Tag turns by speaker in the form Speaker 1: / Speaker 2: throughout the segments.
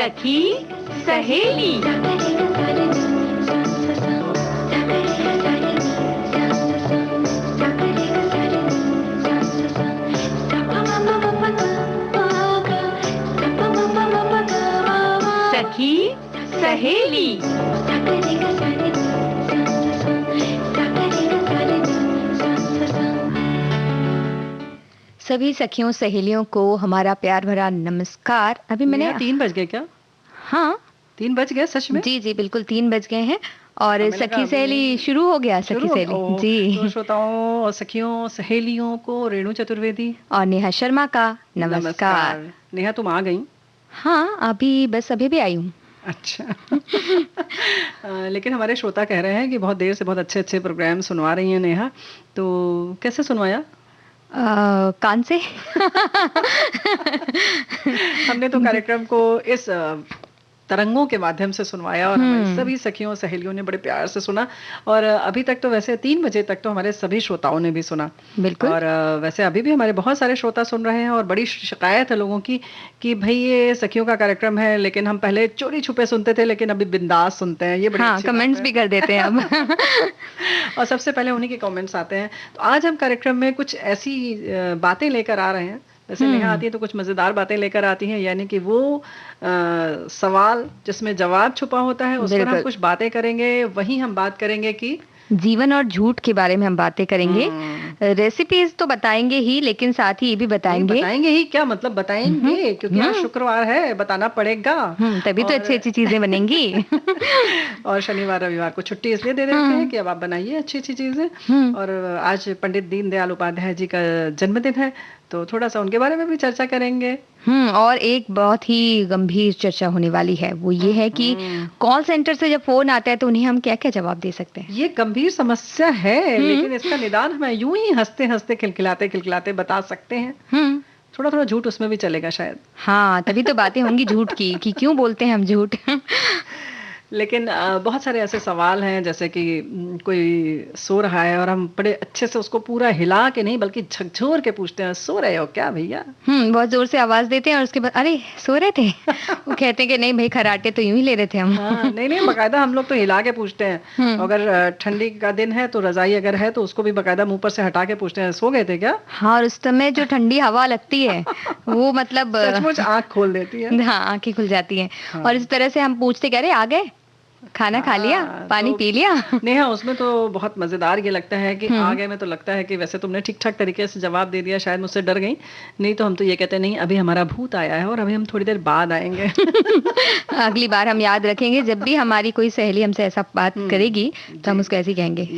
Speaker 1: सखी सहेली। सखी सहेली। सभी सखियों सहेलियों को हमारा प्यार भरा नमस्कार। अभी मैंने
Speaker 2: 3 बज गए क्या?
Speaker 1: हाँ
Speaker 2: 3 बज गए सच में?
Speaker 1: जी जी बिल्कुल 3 बज गए हैं और
Speaker 2: हमें लगा
Speaker 1: सखी सहेली शुरू हो गया।
Speaker 2: शुरू
Speaker 1: सखी
Speaker 2: हो गया।
Speaker 1: सहेली
Speaker 2: तो
Speaker 1: जी
Speaker 2: श्रोताओं और सखियों सहेलियों को रेणु चतुर्वेदी
Speaker 1: और नेहा शर्मा का नमस्कार।
Speaker 2: नमस्कार। नेहा तुम आ गई?
Speaker 1: हाँ अभी भी आई हूँ।
Speaker 2: अच्छा लेकिन हमारे श्रोता कह रहे हैं कि बहुत देर से बहुत अच्छे अच्छे प्रोग्राम सुनवा रही हैं नेहा, तो कैसे सुनवाया?
Speaker 1: कान से
Speaker 2: हमने तो कार्यक्रम को इस तरंगों के माध्यम से सुनवाया और हमारी सभी सखियों सहेलियों ने बड़े प्यार से सुना। और अभी तक तो वैसे 3 बजे तक तो हमारे सभी श्रोताओं ने भी सुना।
Speaker 1: बिल्कुल।
Speaker 2: और वैसे अभी भी हमारे बहुत सारे श्रोता सुन रहे हैं और बड़ी शिकायत है लोगों की कि भाई ये सखियों का कार्यक्रम है, लेकिन हम पहले चोरी छुपे सुनते थे, लेकिन अभी बिंदास सुनते हैं। ये बड़ी अच्छी
Speaker 1: कमेंट्स भी कर देते हैं अब
Speaker 2: और सबसे पहले उन्हीं के कमेंट्स आते हैं। तो आज हम कार्यक्रम में कुछ ऐसी बातें लेकर आ रहे हैं, जैसे नेहा आती है तो कुछ मजेदार बातें लेकर आती हैं, यानी कि वो सवाल जिसमें जवाब छुपा होता है उस पर हम कुछ बातें करेंगे। वहीं हम बात करेंगे कि
Speaker 1: जीवन और झूठ के बारे में हम बातें करेंगे। रेसिपीज तो बताएंगे ही, लेकिन साथ ही ये भी बताएंगे
Speaker 2: ही क्या मतलब बताएंगे, क्योंकि आज शुक्रवार है, बताना पड़ेगा
Speaker 1: तभी तो अच्छी अच्छी चीजें बनेंगी
Speaker 2: और शनिवार रविवार को छुट्टी इसलिए दे देते हैं कि अब आप बनाइए अच्छी अच्छी चीजें। और आज पंडित दीनदयाल उपाध्याय जी का जन्मदिन है, तो थोड़ा सा उनके बारे में भी चर्चा करेंगे।
Speaker 1: और एक बहुत ही गंभीर चर्चा होने वाली है, वो ये है कि कॉल सेंटर से जब फोन आता है तो उन्हें हम क्या क्या जवाब दे सकते हैं।
Speaker 2: ये गंभीर समस्या है, लेकिन इसका निदान हम यूं ही हंसते हंसते खिलखिलाते खिलखिलाते बता सकते हैं। थोड़ा थोड़ा झूठ उसमें भी चलेगा शायद।
Speaker 1: हाँ तभी तो बातें होंगी झूठ की कि क्यों बोलते हैं हम झूठ
Speaker 2: लेकिन बहुत सारे ऐसे सवाल हैं, जैसे कि कोई सो रहा है और हम बड़े अच्छे से उसको पूरा हिला के नहीं बल्कि झकझोर के पूछते हैं, सो रहे हो क्या भैया?
Speaker 1: बहुत जोर से आवाज देते हैं और उसके बाद अरे सो रहे थे वो कहते हैं कि नहीं भाई खराटे तो यूं ही ले रहे थे हम।
Speaker 2: नहीं बकायदा हम लोग तो हिला के पूछते हैं। अगर ठंडी का दिन है तो रजाई अगर है तो उसको भी बकायदा मुंह पर से हटा के पूछते हैं, सो गए थे क्या?
Speaker 1: हाँ और उस समय जो ठंडी हवा लगती है वो मतलब
Speaker 2: सचमुच आंख खोल देती है।
Speaker 1: हाँ आंखें खुल जाती हैं। और इस तरह से हम पूछते कह रहे आ गए, खाना खा लिया, पानी पी लिया।
Speaker 2: नेहा उसमें तो बहुत मजेदार ये लगता है कि आगे में तो लगता है कि वैसे तुमने ठीक ठाक तरीके से जवाब दे दिया, शायद मुझसे डर गई। नहीं तो हम तो ये कहते हैं नहीं अभी हमारा भूत आया है और अभी हम थोड़ी देर बाद आएंगे
Speaker 1: अगली बार हम याद रखेंगे, जब भी हमारी कोई सहेली हमसे ऐसा बात करेगी तो हम उसको ऐसे ही कहेंगे।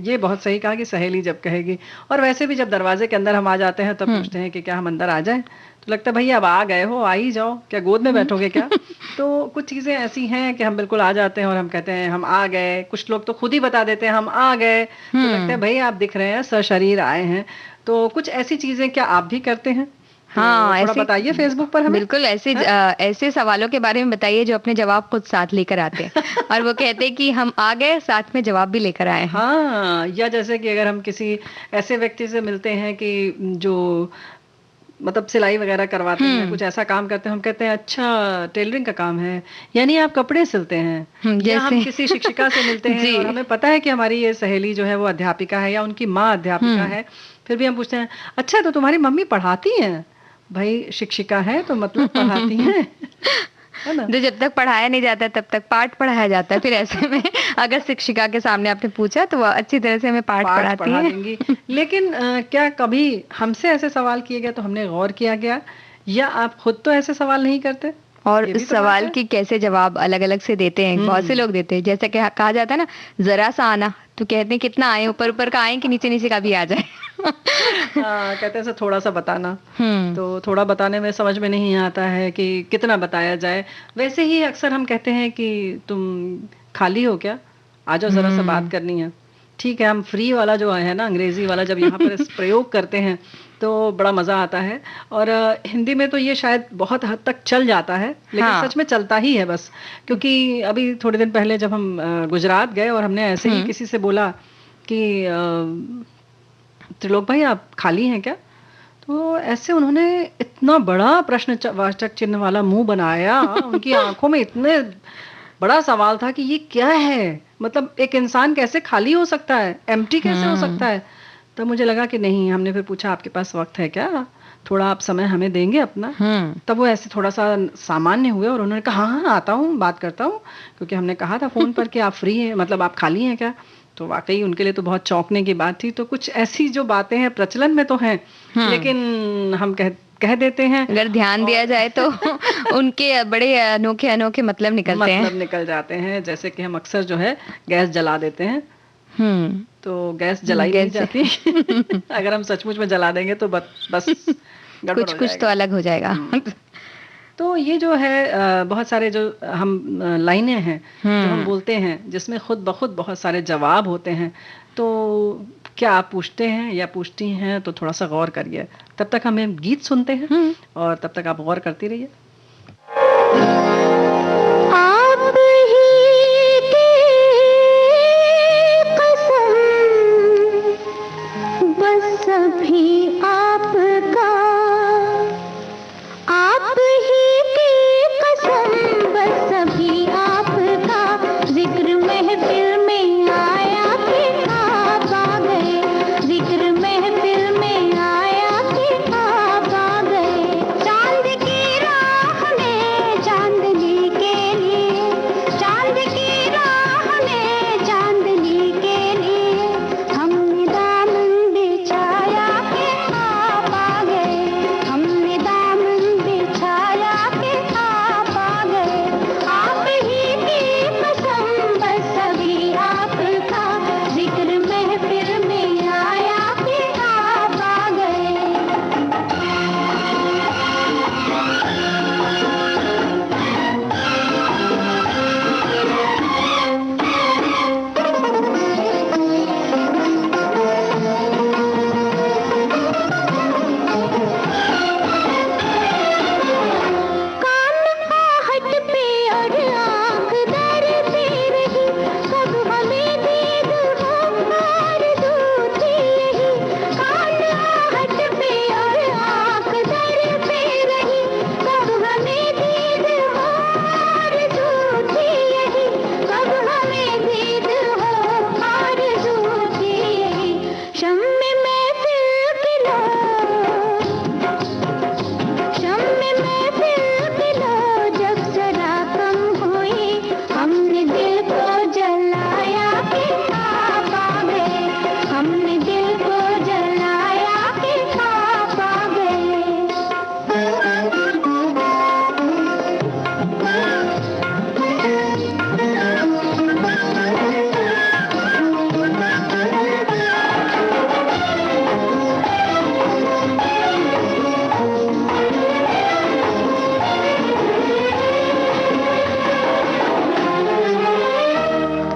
Speaker 2: ये बहुत सही कहा कि सहेली जब कहेगी। और वैसे भी जब दरवाजे के अंदर हम आ जाते हैं तब पूछते हैं कि क्या हम अंदर आ जाए, तो लगता है भैया अब आ गए हो, आ ही जाओ, क्या गोद में बैठोगे क्या? तो कुछ चीजें ऐसी हैं कि हम बिल्कुल आ जाते हैं और हम कहते हैं हम आ गए। कुछ लोग तो खुद ही बता देते हैं हम आ गए, तो लगता है भाई आप दिख रहे हैं, सशरीर आए हैं। तो कुछ ऐसी चीजें क्या आप भी करते हैं?
Speaker 1: हाँ
Speaker 2: थोड़ा बताइए फेसबुक पर हमें।
Speaker 1: बिल्कुल ऐसे सवालों के बारे में बताइए जो अपने जवाब खुद साथ लेकर आते हैं और वो कहते हैं कि हम आ गए साथ में जवाब भी लेकर आए हैं।
Speaker 2: हाँ, या जैसे कि अगर हम किसी ऐसे व्यक्ति से मिलते हैं कि जो मतलब सिलाई वगैरह करवाते हैं, कुछ ऐसा काम करते हैं, हम कहते हैं अच्छा टेलरिंग का काम है, यानी आप कपड़े सिलते हैं। या हम किसी शिक्षिका से मिलते हैं और हमें पता है कि हमारी ये सहेली जो है वो अध्यापिका है या उनकी माँ अध्यापिका है, फिर भी हम पूछते हैं अच्छा तो तुम्हारी मम्मी पढ़ाती हैं? भाई शिक्षिका है तो मतलब पढ़ाती हैं
Speaker 1: जो जब तक पढ़ाया नहीं जाता तब तक पाठ पढ़ाया जाता है। फिर ऐसे में अगर शिक्षिका के सामने आपने पूछा तो वो अच्छी तरह से हमें पाठ पढ़ाती है।
Speaker 2: लेकिन क्या कभी हमसे ऐसे सवाल किए गए तो हमने गौर किया गया, या आप खुद तो ऐसे सवाल नहीं करते?
Speaker 1: और इस सवाल की कैसे जवाब अलग अलग से देते हैं, बहुत से लोग देते हैं। जैसे कि कहा जाता है ना जरा सा आना, तो कहते हैं कितना आए, ऊपर ऊपर का आए कि नीचे नीचे का भी आ जाए
Speaker 2: कहते हैं थोड़ा सा बताना। तो थोड़ा बताने में समझ में नहीं आता है कि कितना बताया जाए। वैसे ही अक्सर हम कहते हैं कि तुम खाली हो क्या, आ जाओ जरा सा बात करनी है। ठीक है, हम फ्री वाला जो है ना अंग्रेजी वाला जब यहाँ पर इस प्रयोग करते हैं तो बड़ा मजा आता है। और हिंदी में तो ये शायद बहुत हद तक चल जाता है, लेकिन सच में चलता ही है बस। क्योंकि अभी थोड़े दिन पहले जब हम गुजरात गए और हमने ऐसे ही किसी से बोला कि त्रिलोक भाई आप खाली हैं क्या, तो ऐसे उन्होंने इतना बड़ा वाचक चिन्ह वाला मुंह बनाया, उनकी आंखों में इतने बड़ा सवाल था कि ये क्या है, मतलब एक इंसान कैसे खाली हो सकता है, एम्प्टी कैसे हो सकता है। तब मुझे लगा कि नहीं, हमने फिर पूछा आपके पास वक्त है क्या, थोड़ा आप समय हमें देंगे अपना। तब वो ऐसे थोड़ा सा सामान्य हुए और उन्होंने कहा हाँ हाँ आता हूँ, बात करता हूँ, क्योंकि हमने कहा था फोन पर कि आप फ्री हैं, मतलब आप खाली हैं क्या। तो वाकई उनके लिए तो बहुत चौंकने की बात थी। तो कुछ ऐसी जो बातें हैं प्रचलन में तो हैं, लेकिन हम कह देते हैं,
Speaker 1: अगर ध्यान दिया जाए तो उनके बड़े अनोखे अनोखे मतलब निकलते हैं,
Speaker 2: मतलब निकल जाते हैं। जैसे कि हम अक्सर जो है गैस जला देते हैं, तो गैस जलाई नहीं जाती अगर हम सचमुच में जला देंगे तो बस गड़बड़
Speaker 1: कुछ
Speaker 2: हो
Speaker 1: कुछ तो
Speaker 2: जाएगा।
Speaker 1: अलग हो जाएगा।
Speaker 2: तो ये जो है बहुत सारे जो हम लाइनें हैं जो हम बोलते हैं, जिसमें खुद ब खुद बहुत सारे जवाब होते हैं। तो क्या आप पूछते हैं या पूछती हैं, तो थोड़ा सा गौर करिए। तब तक हमें गीत सुनते हैं और तब तक आप गौर करती रहिए।
Speaker 3: आप ही की कसम, बस अभी आपका, आप ही की कसम, बस अभी आपका जिक्र महफिल में आया कि आप आ गए, जिक्र महफिल में आया कि आप आ गए। चांद की राह में चांदनी के लिए, चांद की राह में चांदनी के लिए हमने दामन बिछाया कि आप आ गए, हमने दामन बिछाया कि आप आ गए। आप ही की कसम, बस अभी आपका जिक्र महफिल में आया कि आप आ गए। कान आहट पे और आँख डरती रही, कब हमें दीद हो आरज़ू थी यही। कान आहट पे और आँख डरती रही, कब हमें दीद हो आरज़ू थी यही, कब हमें दीद हो आरज़ू थी यही। शम्मे महफिल की लो, शम्मे महफिल की लो जब जरा कम हुई, हमने दिल को जलाया कि आप आ गए, हमने दिल को जलाया कि आप आ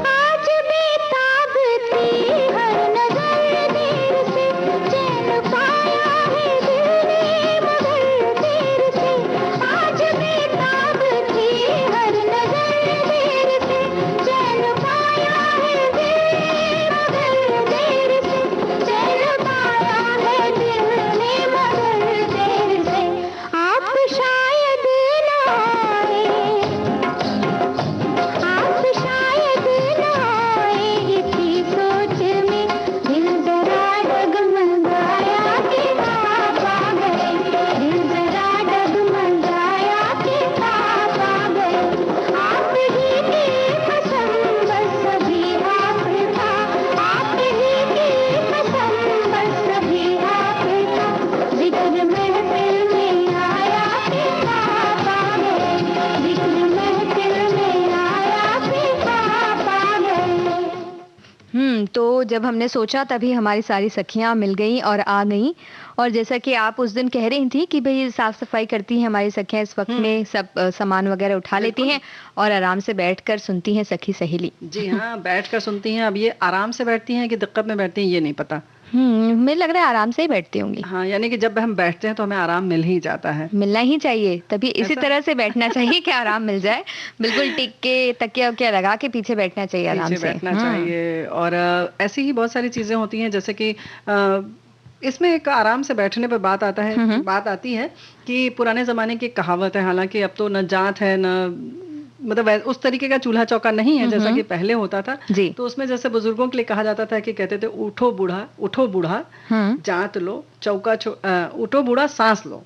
Speaker 3: आज बेताब थी हर नजर देर से, चैन पाया है दिल ने मगर देर से। आज बेताब थी हर नजर देर से, चैन पाया है दिल ने मगर देर से, चैन पाया है दिल ने मगर देर से। आप शायद ना आए, आप शायद ना आए इसी सोच में, दिल जरा डगमगाया कि आप आ गए, दिल जरा डगमगाया कि आप आ गए। आप ही की कसम, बस अभी आपका, आप ही की कसम, बस अभी आपका जिक्र महफिल में आया कि आप आ गए, जिक्र महफिल में आया कि आप आ गए।
Speaker 1: तो जब हमने सोचा तभी हमारी सारी सखियां मिल गईं और आ गईं। और जैसा कि आप उस दिन कह रही थी कि भाई साफ सफाई करती हैं हमारी सखियां, इस वक्त में सब सामान वगैरह उठा लेती हैं और आराम से बैठकर सुनती हैं सखी सहेली।
Speaker 2: जी हाँ, बैठकर सुनती हैं। अब ये आराम से बैठती हैं कि दिक्कत में बैठती हैं, ये नहीं पता।
Speaker 1: मुझे लग रहा है आराम से ही बैठती होंगी।
Speaker 2: हाँ, यानी कि जब हम बैठते हैं तो हमें आराम मिल ही जाता है।
Speaker 1: मिलना ही चाहिए, तभी इसी
Speaker 2: ऐसा?
Speaker 1: तरह से बैठना चाहिए कि आराम मिल जाए। बिल्कुल टिक के तकिया वकिया लगा के पीछे बैठना चाहिए आराम
Speaker 2: पीछे
Speaker 1: से।
Speaker 2: बैठना चाहिए। और ऐसी ही बहुत सारी चीजें होती हैं, जैसे कि इसमें एक आराम से बैठने पे बात आती है कि पुराने ज़माने की कहावत है, हालाँकि अब तो न जात है न मतलब उस तरीके का चूल्हा चौका नहीं है जैसा कि पहले होता था। तो उसमें जैसे बुजुर्गों के लिए कहा जाता था कि कहते थे उठो बूढ़ा जात लो, उठो बूढ़ा सांस लो,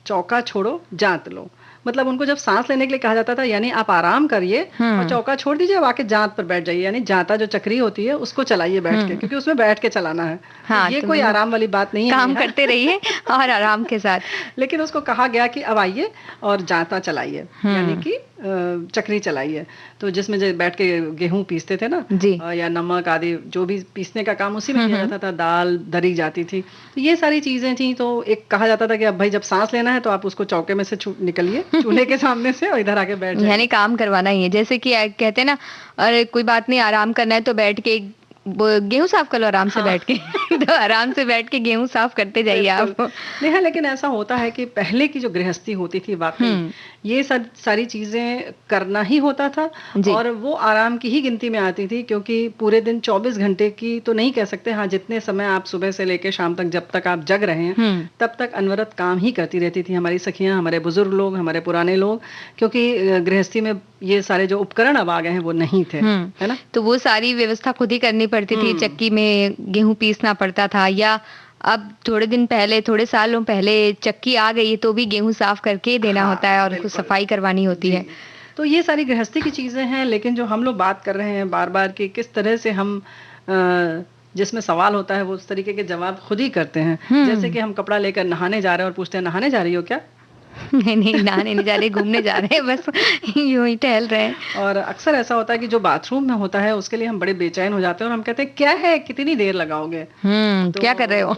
Speaker 2: चौका छोड़ो जात लो। मतलब उनको जब सांस लेने के लिए कहा जाता था, यानी आप आराम करिए और चौका छोड़ दीजिए, अब आके जांत पर बैठ जाइए, यानी जांता जो चक्री होती है उसको चलाइए बैठ के, क्योंकि उसमें बैठ के चलाना है। हाँ, तो ये कोई आराम वाली बात नहीं है,
Speaker 1: काम करते रहिए और आराम के साथ।
Speaker 2: लेकिन उसको कहा गया कि अब आइए और जांता चलाइए, यानी कि चक्री चलाइए। तो जिसमें जो बैठ के गेहूं पीसते थे ना, या नमक आदि जो भी पीसने का काम उसी में किया जाता था, दाल दरी जाती थी, तो ये सारी चीजें थी। तो एक कहा जाता था कि अब भाई जब सांस लेना है तो आप उसको चौके में से निकलिए, चूल्हे के सामने से, और इधर आके बैठ जाइए,
Speaker 1: यानी काम करवाना ही है। जैसे कि कहते हैं ना, अरे कोई बात नहीं, आराम करना है तो बैठ के गेहूं साफ कर लो आराम से बैठ के। तो आराम से बैठ के गेहूं साफ करते जाइए आप।
Speaker 2: नहीं, लेकिन ऐसा होता है कि पहले की जो गृहस्थी होती थी, वाकई ये सारी चीजें करना ही होता था, और वो आराम की ही गिनती में आती थी, क्योंकि पूरे दिन 24 घंटे की तो नहीं कह सकते, हाँ जितने समय आप सुबह से लेके शाम तक जब तक आप जग रहे हैं तब तक अनवरत काम ही करती रहती थी हमारी सखियां, हमारे बुजुर्ग लोग, हमारे पुराने लोग, क्योंकि गृहस्थी में ये सारे जो उपकरण अब आ गए हैं वो नहीं थे, है ना।
Speaker 1: तो वो सारी व्यवस्था खुद ही करनी पड़ती थी, चक्की में गेहूं पीसना पड़ता था, या अब थोड़े सालों पहले चक्की आ गई तो भी गेहूं साफ करके देना होता है और उसको सफाई करवानी होती है।
Speaker 2: तो ये सारी गृहस्थी की चीजें हैं, लेकिन जो हम लोग बात कर रहे हैं बार बार कि किस तरह से हम जिसमें सवाल होता है वो उस तरीके के जवाब खुद ही करते हैं। जैसे कि हम कपड़ा लेकर नहाने जा रहे हैं और पूछते हैं नहाने जा रही हो क्या?
Speaker 1: नहीं, नहाने नहीं जा रहे, घूमने जा रहे हैं, बस यूं ही टहल रहे हैं।
Speaker 2: और अक्सर ऐसा होता है कि जो बाथरूम में होता है उसके लिए हम बड़े बेचैन हो जाते हैं और हम कहते हैं क्या है, कितनी देर लगाओगे,
Speaker 1: तो क्या कर रहे हो?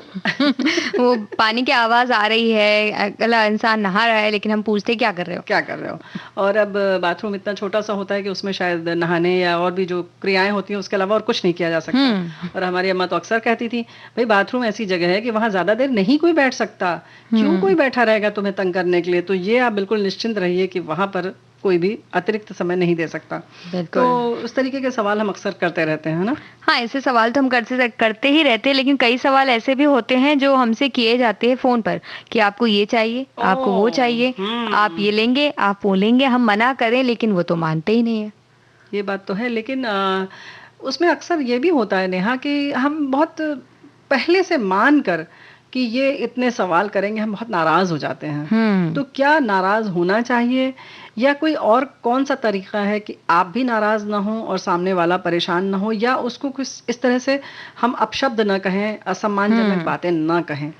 Speaker 1: वो पानी की आवाज आ रही है, अगला इंसान नहा रहा है, लेकिन हम पूछते क्या कर रहे हो।
Speaker 2: और अब बाथरूम इतना छोटा सा होता है कि उसमें शायद नहाने या और भी जो क्रियाएं होती हैं उसके अलावा और कुछ नहीं किया जा सकता। और हमारी अम्मा तो अक्सर कहती थी, भाई बाथरूम ऐसी जगह है कि वहां ज्यादा देर नहीं कोई बैठ सकता, क्यों कोई बैठा रहेगा तुम्हें तंग करने के लिए। तो ये आप बिल्कुल निश्चिंत रहिए कि वहां पर कोई भी अतिरिक्त समय नहीं दे सकता। तो उस तरीके के सवाल हम अक्सर करते रहते हैं ना।
Speaker 1: हाँ, ऐसे सवाल तो हम करते ही रहते हैं, लेकिन कई सवाल ऐसे भी होते हैं जो हमसे किए जाते हैं फोन पर कि आपको ये चाहिए, आपको वो चाहिए, आप ये लेंगे, आप वो लेंगे। हम मना करें लेकिन वो तो मानते ही नहीं है।
Speaker 2: ये बात तो है, लेकिन उसमें अक्सर ये भी होता है नेहा कि हम बहुत पहले से मान कर कि ये इतने सवाल करेंगे हम बहुत नाराज हो जाते हैं। तो क्या नाराज होना चाहिए, या कोई और कौन सा तरीका है कि आप भी नाराज ना हो और सामने वाला परेशान ना हो, या उसको कुछ इस तरह से हम अपशब्द ना कहें, असम्मानजनक बातें ना कहें?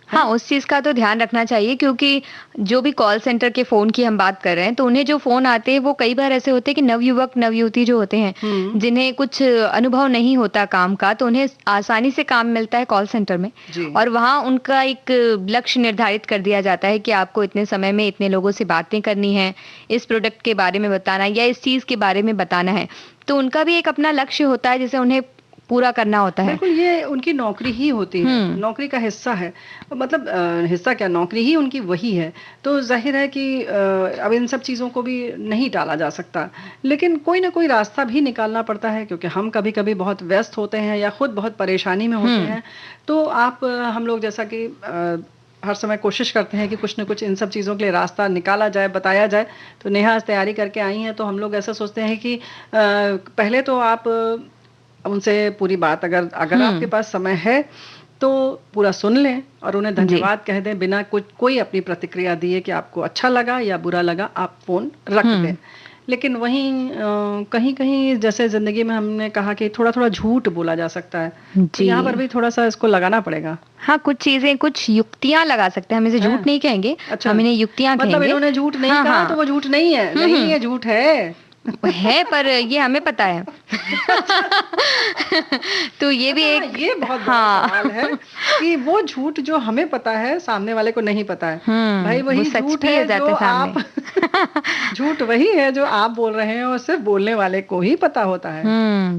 Speaker 1: हाँ, उस चीज का तो ध्यान रखना चाहिए, क्योंकि जो भी कॉल सेंटर के फोन की हम बात कर रहे हैं, तो उन्हें जो फोन आते हैं वो कई बार ऐसे होते हैं कि नवयुवक नवयुवती जो होते हैं, जिन्हें कुछ अनुभव नहीं होता काम का, तो उन्हें आसानी से काम मिलता है कॉल सेंटर में, और वहाँ उनका एक लक्ष्य निर्धारित कर दिया जाता है कि आपको इतने समय में इतने लोगों से बातें करनी है, इस प्रोडक्ट के बारे में बताना या इस चीज के बारे में बताना है। तो उनका भी एक अपना लक्ष्य होता है जिसे उन्हें पूरा करना होता है।
Speaker 2: बिल्कुल, ये उनकी नौकरी ही होती है, नौकरी का हिस्सा है, मतलब हिस्सा क्या, नौकरी ही उनकी वही है। तो जाहिर है कि अब इन सब चीज़ों को भी नहीं टाला जा सकता, लेकिन कोई ना कोई रास्ता भी निकालना पड़ता है, क्योंकि हम कभी कभी बहुत व्यस्त होते हैं या खुद बहुत परेशानी में होते हैं। तो हम लोग जैसा कि हर समय कोशिश करते हैं कि कुछ न कुछ इन सब चीज़ों के लिए रास्ता निकाला जाए, बताया जाए। तो नेहा आज तैयारी करके आई हैं, तो हम लोग ऐसा सोचते हैं कि पहले तो आप उनसे पूरी बात, अगर आपके पास समय है तो पूरा सुन लें और उन्हें धन्यवाद कह दें, बिना कोई अपनी प्रतिक्रिया दिए कि आपको अच्छा लगा या बुरा लगा, आप फोन रख दें। लेकिन वहीं कहीं कहीं जैसे जिंदगी में हमने कहा कि थोड़ा थोड़ा झूठ बोला जा सकता है, तो यहाँ पर भी थोड़ा सा इसको लगाना पड़ेगा।
Speaker 1: हाँ, कुछ चीजें, कुछ युक्तियां लगा सकते हैं, हम इसे झूठ नहीं कहेंगे। अच्छा, हम इन्हें युक्तियां कहेंगे।
Speaker 2: मतलब इन्होंने झूठ नहीं कहा तो वो झूठ नहीं है। नहीं, ये झूठ है
Speaker 1: पर ये हमें पता है। तो ये भी
Speaker 2: ये बहुत बड़ा सवाल है कि वो झूठ जो हमें पता है सामने वाले को नहीं पता है। भाई वही झूठ है जो आप झूठ वही है जो आप बोल रहे हैं और सिर्फ बोलने वाले को ही पता होता है।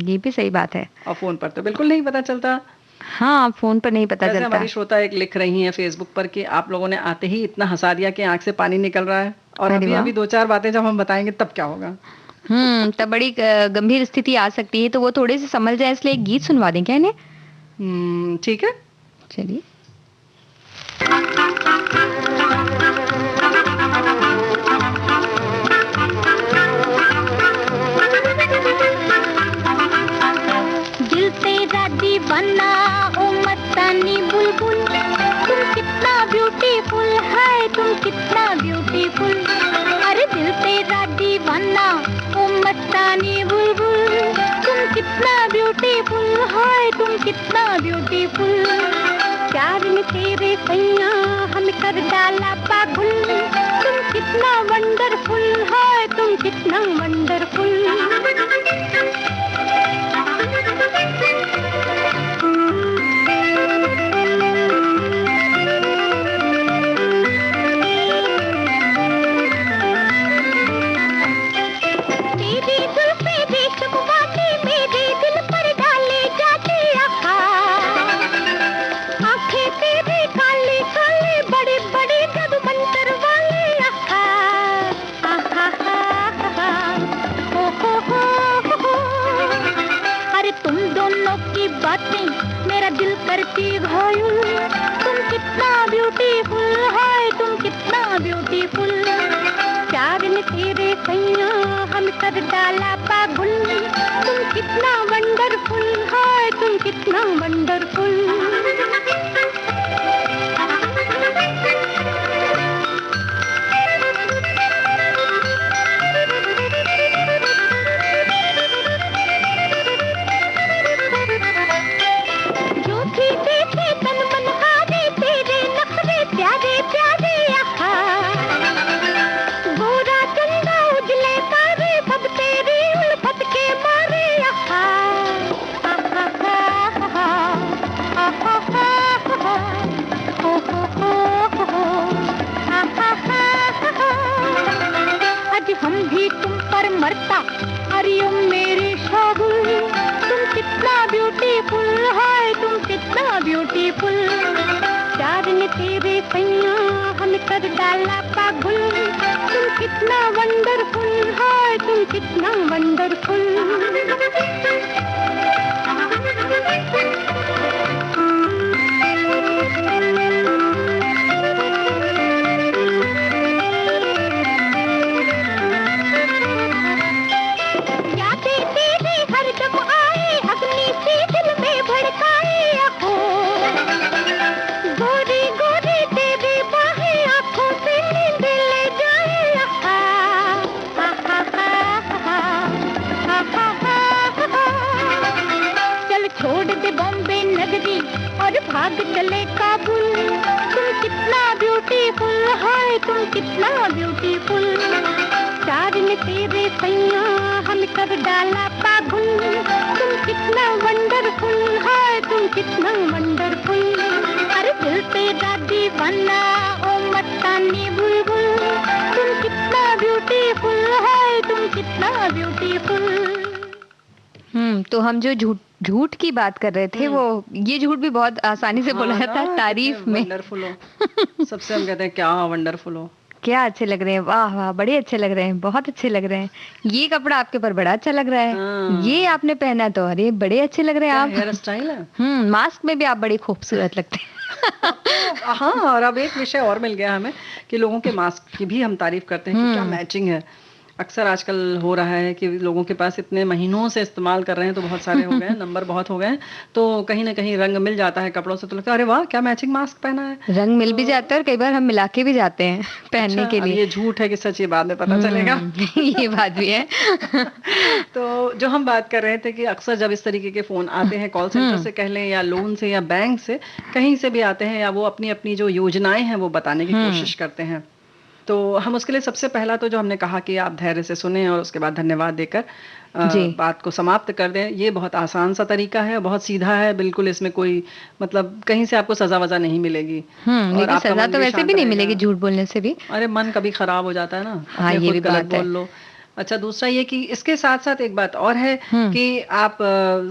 Speaker 1: ये भी सही बात है।
Speaker 2: और फोन पर तो बिल्कुल नहीं पता चलता।
Speaker 1: हाँ, फोन पर नहीं पता चलता।
Speaker 2: हमारी श्रोता एक लिख रही हैं फेसबुक पर कि आप लोगों ने आते ही इतना हंसा दिया कि आंख से पानी निकल रहा है, और अभी दो चार बातें जब हम बताएंगे तब क्या होगा।
Speaker 1: तब बड़ी गंभीर स्थिति आ सकती है, तो वो थोड़े से संभल जाए, इसलिए एक गीत सुनवा दें क्या इन्हें?
Speaker 2: ठीक है,
Speaker 1: चलिए।
Speaker 3: दिल तेरा दीवाना ओ मस्तानी बुलबुल, तुम कितना ब्यूटीफुल है, तुम कितना ब्यूटीफुल। अरे दिल तेरा दीवाना ओ मस्तानी बुलबुल, तुम कितना ब्यूटीफुल है, तुम कितना ब्यूटीफुल। प्यार में तेरे सैया हमें कर डाला पागल, तुम कितना वंडरफुल है, तुम कितना वंडरफुल। मेरा दिल करती घायल, तुम कितना ब्यूटीफुल है, तुम कितना ब्यूटीफुल। प्यार में तेरे सैया हम कर डाला पागल, तुम कितना वंडरफुल है, तुम कितना वंडरफुल। हम भी तुम पर मरता, अरे ओ मेरे शागुल, तुम कितना ब्यूटीफुल है, तुम कितना ब्यूटीफुल। प्यार ने तेरे सैया हम कर डाला पागल, तुम कितना वंडरफुल है, तुम कितना वंडरफुल। भाग चले काबुल, तुम कितना ब्यूटीफुल है, तुम कितना ब्यूटीफुल। प्यार में तेरे सैया हम कर डाला पागल, तुम कितना वंडरफुल है, तुम कितना वंडरफुल। अरे दिल तेरा दीवाना ओ मस्तानी बुलबुल, तुम कितना ब्यूटीफुल है, तुम कितना ब्यूटीफुल।
Speaker 1: तो हम जो झूठ की बात कर रहे थे, वो ये झूठ भी बहुत आसानी से बोला जाता है तारीफ में।
Speaker 2: वंडरफुल हो सबसे, हम कहते हैं क्या वंडरफुल हो,
Speaker 1: क्या अच्छे लग रहे हैं, वाह वाह बड़े अच्छे लग रहे हैं, बहुत अच्छे लग रहे हैं, ये कपड़ा आपके ऊपर बड़ा अच्छा लग रहा है, ये आपने पहना तो अरे बड़े अच्छे लग रहे हैं आप,
Speaker 2: हेयर स्टाइल है।
Speaker 1: मास्क में भी आप बड़ी खूबसूरत लगते हैं।
Speaker 2: हाँ, और अब एक विषय और मिल गया हमें कि लोगों के मास्क की भी हम तारीफ करते हैं कि क्या मैचिंग है। अक्सर आजकल हो रहा है कि लोगों के पास इतने महीनों से इस्तेमाल कर रहे हैं, तो बहुत सारे हो गए हैं, नंबर बहुत हो गए हैं, तो कहीं ना कहीं रंग मिल जाता है कपड़ों से, तो लगता है अरे वाह क्या मैचिंग मास्क पहना है।
Speaker 1: रंग मिल भी जाता है और कई बार हम मिला के भी जाते हैं पहनने के लिए।
Speaker 2: ये झूठ है कि सच, ये बाद में पता चलेगा।
Speaker 1: ये बात भी है।
Speaker 2: तो जो हम बात कर रहे थे कि अक्सर जब इस तरीके के फोन आते हैं, कॉल सेंटर से कह लें या लोन से या बैंक से, कहीं से भी आते हैं, या वो अपनी अपनी जो योजनाएं हैं वो बताने की कोशिश करते हैं, तो हम उसके लिए सबसे पहला तो जो हमने कहा कि आप धैर्य से सुने और उसके बाद धन्यवाद देकर बात को समाप्त कर दें। ये बहुत आसान सा तरीका है, बहुत सीधा है, बिल्कुल इसमें कोई मतलब कहीं से आपको सजा वजा नहीं मिलेगी।
Speaker 1: और सजा तो वैसे भी नहीं मिलेगी झूठ बोलने से भी।
Speaker 2: अरे मन कभी खराब हो जाता है ना।
Speaker 1: हाँ, ये भी
Speaker 2: गलत बोल लो। अच्छा, दूसरा ये कि इसके साथ साथ एक बात और है कि आप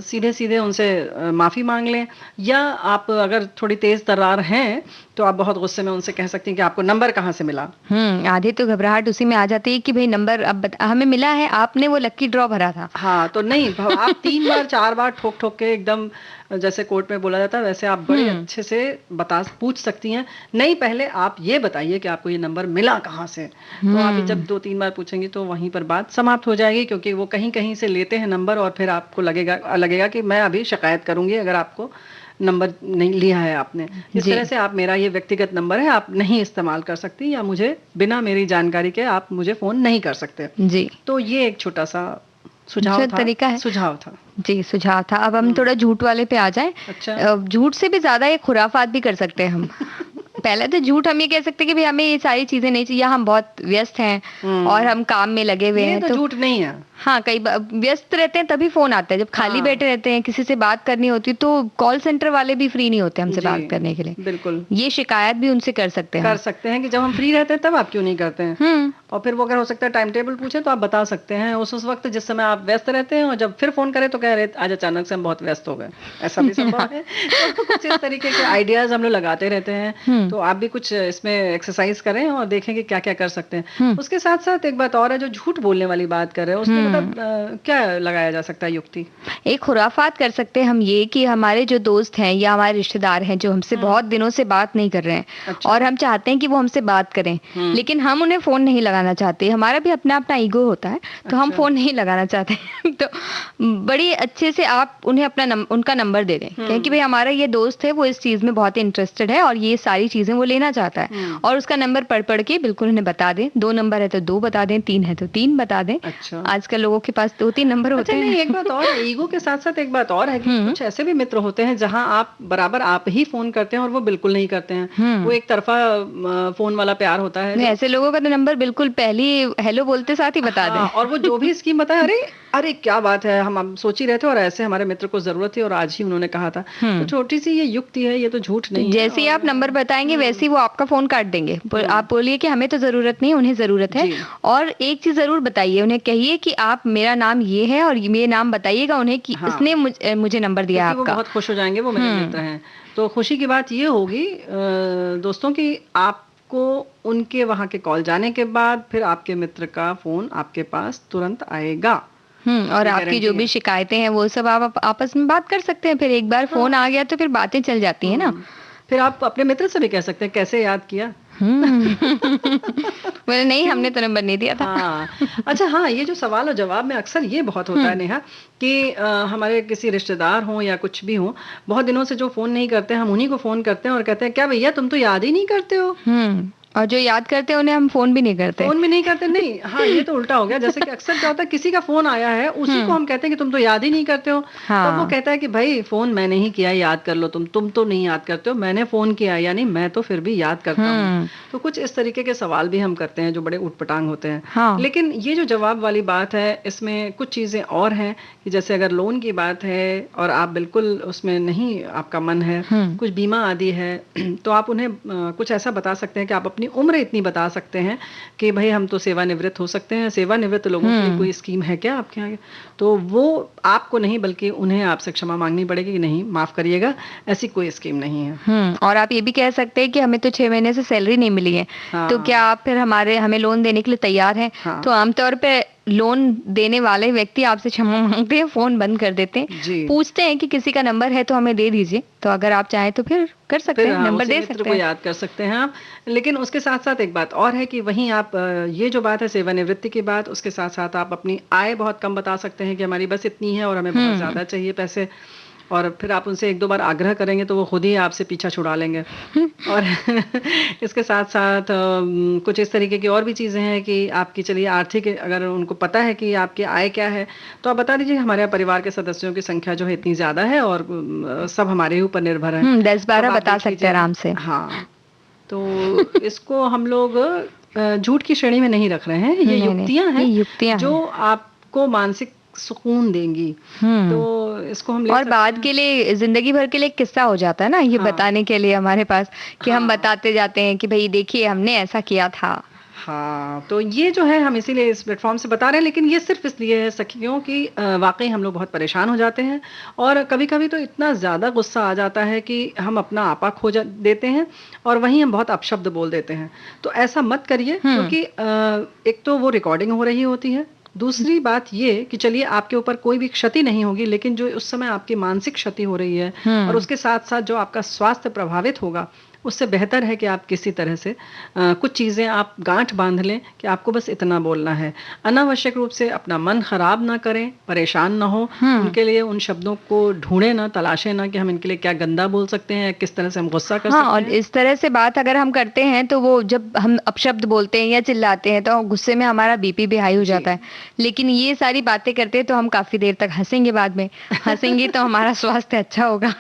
Speaker 2: सीधे सीधे उनसे माफी मांग लें, या आप अगर थोड़ी तेज तर्रार हैं तो आप बहुत गुस्से में उनसे कह सकती हैं कि आपको नंबर कहाँ से मिला।
Speaker 1: आधे तो घबराहट उसी में आ जाती है कि भाई नंबर अब हमें मिला है, आपने वो लकी ड्रॉ भरा था।
Speaker 2: हाँ, तो नहीं, आप 3 बार 4 बार ठोक ठोक के एकदम जैसे कोर्ट में बोला जाता है वैसे आप बड़े अच्छे से पूछ सकती हैं। नहीं, पहले आप ये बताइए कि आपको ये नंबर मिला कहाँ से। तो आप जब 2-3 बार पूछेंगी तो वहीं पर बात समाप्त हो जाएगी, क्योंकि वो कहीं कहीं से लेते हैं नंबर और फिर आपको लगेगा कि मैं अभी शिकायत करूंगी अगर आपको नंबर नहीं लिया है आपने। इस तरह से आप मेरा ये व्यक्तिगत नंबर है, आप नहीं इस्तेमाल कर सकती, या मुझे बिना मेरी जानकारी के आप मुझे फोन नहीं कर सकते जी। तो ये एक छोटा सा सुझाव था,
Speaker 1: तरीका है,
Speaker 2: सुझाव था
Speaker 1: जी, सुझाव था। अब हम थोड़ा झूठ वाले पे आ जाएं। अच्छा, झूठ से भी ज्यादा ये खुराफात भी कर सकते हैं हम। पहले तो झूठ हम ये कह सकते हैं कि भाई हमें ये सारी चीजें नहीं चाहिए, हम बहुत व्यस्त हैं और हम काम में लगे हुए हैं,
Speaker 2: तो झूठ नहीं है।
Speaker 1: हाँ, कई व्यस्त रहते हैं तभी फोन आता है। जब खाली बैठे रहते हैं, किसी से बात करनी होती है, तो कॉल सेंटर वाले भी फ्री नहीं होते हमसे बात करने के लिए।
Speaker 2: बिल्कुल,
Speaker 1: ये शिकायत भी उनसे कर सकते
Speaker 2: हैं कि जब हम फ्री रहते हैं तब आप क्यों नहीं करते हैं। और फिर वो अगर हो सकता है टाइम टेबल पूछे तो आप बता सकते हैं उस वक्त जिस समय आप व्यस्त रहते हैं, और जब फिर फोन करें तो कह रहे आज अचानक से हम बहुत व्यस्त हो गए, ऐसा भी संभव है। तो कुछ इस तरीके के आइडियाज हम लोग लगाते रहते हैं। तो आप भी कुछ इसमें एक्सरसाइज करें और देखें कि क्या क्या कर सकते हैं। उसके साथ साथ एक बात और है, जो झूठ बोलने वाली बात कर रहे हैं उसमें मतलब क्या लगाया जा सकता है युक्ति?
Speaker 1: एक खुराफात कर सकते हैं हम ये कि हमारे जो दोस्त हैं या हमारे रिश्तेदार हैं जो हमसे बहुत दिनों से बात नहीं कर रहे हैं, अच्छा, और हम चाहते हैं कि वो हमसे बात करें, लेकिन हम उन्हें फोन नहीं लगाना चाहते। हमारा भी अपना अपना ईगो होता है, तो हम फोन नहीं लगाना चाहते। तो बड़ी अच्छे से आप उन्हें अपना उनका नंबर दे दें, क्योंकि भाई हमारा ये दोस्त है, वो इस चीज में बहुत इंटरेस्टेड है और ये सारी चीजें वो लेना चाहता है, और उसका नंबर पढ़ के बिल्कुल उन्हें बता दें। 2 नंबर है तो 2 बता दें, 3 है तो 3 बता दें। अच्छा, आजकल लोगों के पास 2-3 नंबर होते हैं।
Speaker 2: एक बात और है, ईगो के साथ साथ एक बात और है कि कुछ ऐसे भी मित्र होते हैं जहां आप बराबर आप ही फोन करते हैं और वो बिल्कुल नहीं करते हैं। वो एक तरफा फोन वाला प्यार होता है।
Speaker 1: ऐसे लोगों का तो नंबर बिल्कुल पहली हेलो बोलते साथ ही बता दें।
Speaker 2: और वो जो भी स्कीम बताए, अरे क्या बात है, हम सोच ही रहे थे और ऐसे हमारे मित्र को जरूरत थी और आज ही उन्होंने कहा था। तो छोटी सी ये युक्ति है, ये तो झूठ नहीं है।
Speaker 1: जैसे ही आप नंबर बताएंगे वैसे ही वो आपका फोन काट देंगे। आप बोलिए कि हमें तो जरूरत नहीं, उन्हें जरूरत है। और एक चीज जरूर बताइए, उन्हें कहिए कि आप मेरा नाम ये है और ये नाम बताइएगा उन्हें कि इसने मुझे नंबर दिया आपका।
Speaker 2: वो बहुत खुश हो जाएंगे, वो मेरे मित्र हैं। तो खुशी की बात ये होगी दोस्तों की आपको उनके वहां के कॉल जाने के बाद फिर आपके मित्र का फोन आपके पास तुरंत आएगा।
Speaker 1: और आपकी जो भी शिकायतें हैं वो सब आप आपस में बात कर सकते हैं। फिर एक बार फोन आ गया तो फिर बातें चल जाती है ना।
Speaker 2: फिर आप अपने मित्र से भी कह सकते हैं कैसे याद किया।
Speaker 1: बोले नहीं, हमने तो नंबर नहीं दिया था।
Speaker 2: अच्छा, हाँ, ये जो सवाल और जवाब में अक्सर ये बहुत होता है नेहा कि हमारे किसी रिश्तेदार हो या कुछ भी हो, बहुत दिनों से जो फोन नहीं करते, हम उन्हीं को फोन करते हैं और कहते हैं क्या भैया तुम तो याद ही नहीं करते हो।
Speaker 1: और जो याद करते हैं उन्हें हम फोन भी नहीं करते।
Speaker 2: नहीं। हाँ, ये तो उल्टा हो गया। जैसे कि अक्सर क्या होता है, किसी का फोन आया है, उसी को हम कहते हैं कि तुम तो याद ही नहीं करते हो। हाँ। तो वो कहता है कि भाई फोन मैंने ही किया, याद कर लो। तुम तो नहीं याद करते हो, मैंने फोन किया, यानी मैं तो फिर भी याद करता हूँ। तो कुछ इस तरीके के सवाल भी हम करते हैं जो बड़े उटपटांग होते हैं। हाँ। लेकिन ये जो जवाब वाली बात है, इसमें कुछ चीजें और हैं कि जैसे अगर लोन की बात है और आप बिल्कुल उसमें नहीं आपका मन है, कुछ बीमा आदि है, तो आप उन्हें कुछ ऐसा बता सकते हैं कि आप अपनी उम्र इतनी बता सकते हैं कि भाई हम तो सेवानिवृत्त हो सकते हैं। सेवानिवृत्त लोगों के लिए कोई स्कीम है क्या आपके आगे? तो वो आपको नहीं बल्कि उन्हें आपसे क्षमा मांगनी पड़ेगी कि नहीं, माफ करिएगा, ऐसी कोई स्कीम नहीं है।
Speaker 1: और आप ये भी कह सकते हैं कि हमें तो 6 महीने से सैलरी नहीं मिली है। हाँ। तो क्या आप फिर हमें लोन देने के लिए तैयार हैं? हाँ। तो आमतौर पे लोन देने वाले व्यक्ति आपसे क्षमा मांगते हैं, फोन बंद कर देते हैं, पूछते हैं कि किसी का नंबर है तो हमें दे दीजिए। तो अगर आप चाहें तो फिर कर सकते हैं, नंबर दे सकते हैं,
Speaker 2: याद कर सकते हैं आप। लेकिन उसके साथ साथ एक बात और है कि वहीं आप ये जो बात है सेवानिवृत्ति की बात, उसके साथ साथ आप अपनी आय बहुत कम बता सकते हैं कि हमारी बस इतनी है और हमें बहुत ज्यादा चाहिए पैसे। और फिर आप उनसे 1-2 बार आग्रह करेंगे तो वो खुद ही आपसे पीछा छुड़ा लेंगे। और इसके साथ साथ कुछ इस तरीके की और भी चीज़ें हैं कि आपकी चलिए आर्थिक, अगर उनको पता है कि आपकी आय क्या है तो आप बता दीजिए हमारे परिवार के सदस्यों की संख्या जो है इतनी ज़्यादा है और सब हमारे ऊपर निर्भर है।
Speaker 1: 10-12 बता सकते हैं आराम से।
Speaker 2: हाँ, तो इसको हम लोग झूठ की श्रेणी में नहीं रख रहे हैं। ये युक्तियां हैं जो आपको मानसिक सुकून देंगी। तो इसको हम
Speaker 1: और बाद के लिए, जिंदगी भर के लिए किस्सा हो जाता है ना ये। हाँ। बताने के लिए हमारे पास कि हम बताते जाते हैं कि भाई देखिए हमने ऐसा किया था।
Speaker 2: हाँ, तो ये जो है हम इसीलिए इस प्लेटफॉर्म से बता रहे हैं। लेकिन ये सिर्फ इसलिए है सखियों कि वाकई हम लोग बहुत परेशान हो जाते हैं और कभी कभी तो इतना ज़्यादा गुस्सा आ जाता है कि हम अपना आपा खो देते हैं और वहीं हम बहुत अपशब्द बोल देते हैं। तो ऐसा मत करिए, क्योंकि एक तो वो रिकॉर्डिंग हो रही होती है, दूसरी बात ये कि चलिए आपके ऊपर कोई भी क्षति नहीं होगी, लेकिन जो उस समय आपकी मानसिक क्षति हो रही है और उसके साथ-साथ जो आपका स्वास्थ्य प्रभावित होगा, उससे बेहतर है कि आप किसी तरह से कुछ चीज़ें आप गाँठ बाँध लें कि आपको बस इतना बोलना है। अनावश्यक रूप से अपना मन खराब ना करें, परेशान ना हों, उनके लिए उन शब्दों को ढूँढें ना, तलाशें ना कि हम इनके लिए क्या गंदा बोल सकते हैं, किस तरह से हम गुस्सा कर सकते हैं।
Speaker 1: और इस तरह से बात अगर हम करते हैं तो वो जब हम अपशब्द बोलते हैं या चिल्लाते हैं तो गुस्से में हमारा बीपी भी हाई हो जाता है। लेकिन ये सारी बातें करते हैं तो हम काफ़ी देर तक हँसेंगे बाद में। हँसेंगे तो हमारा स्वास्थ्य अच्छा होगा।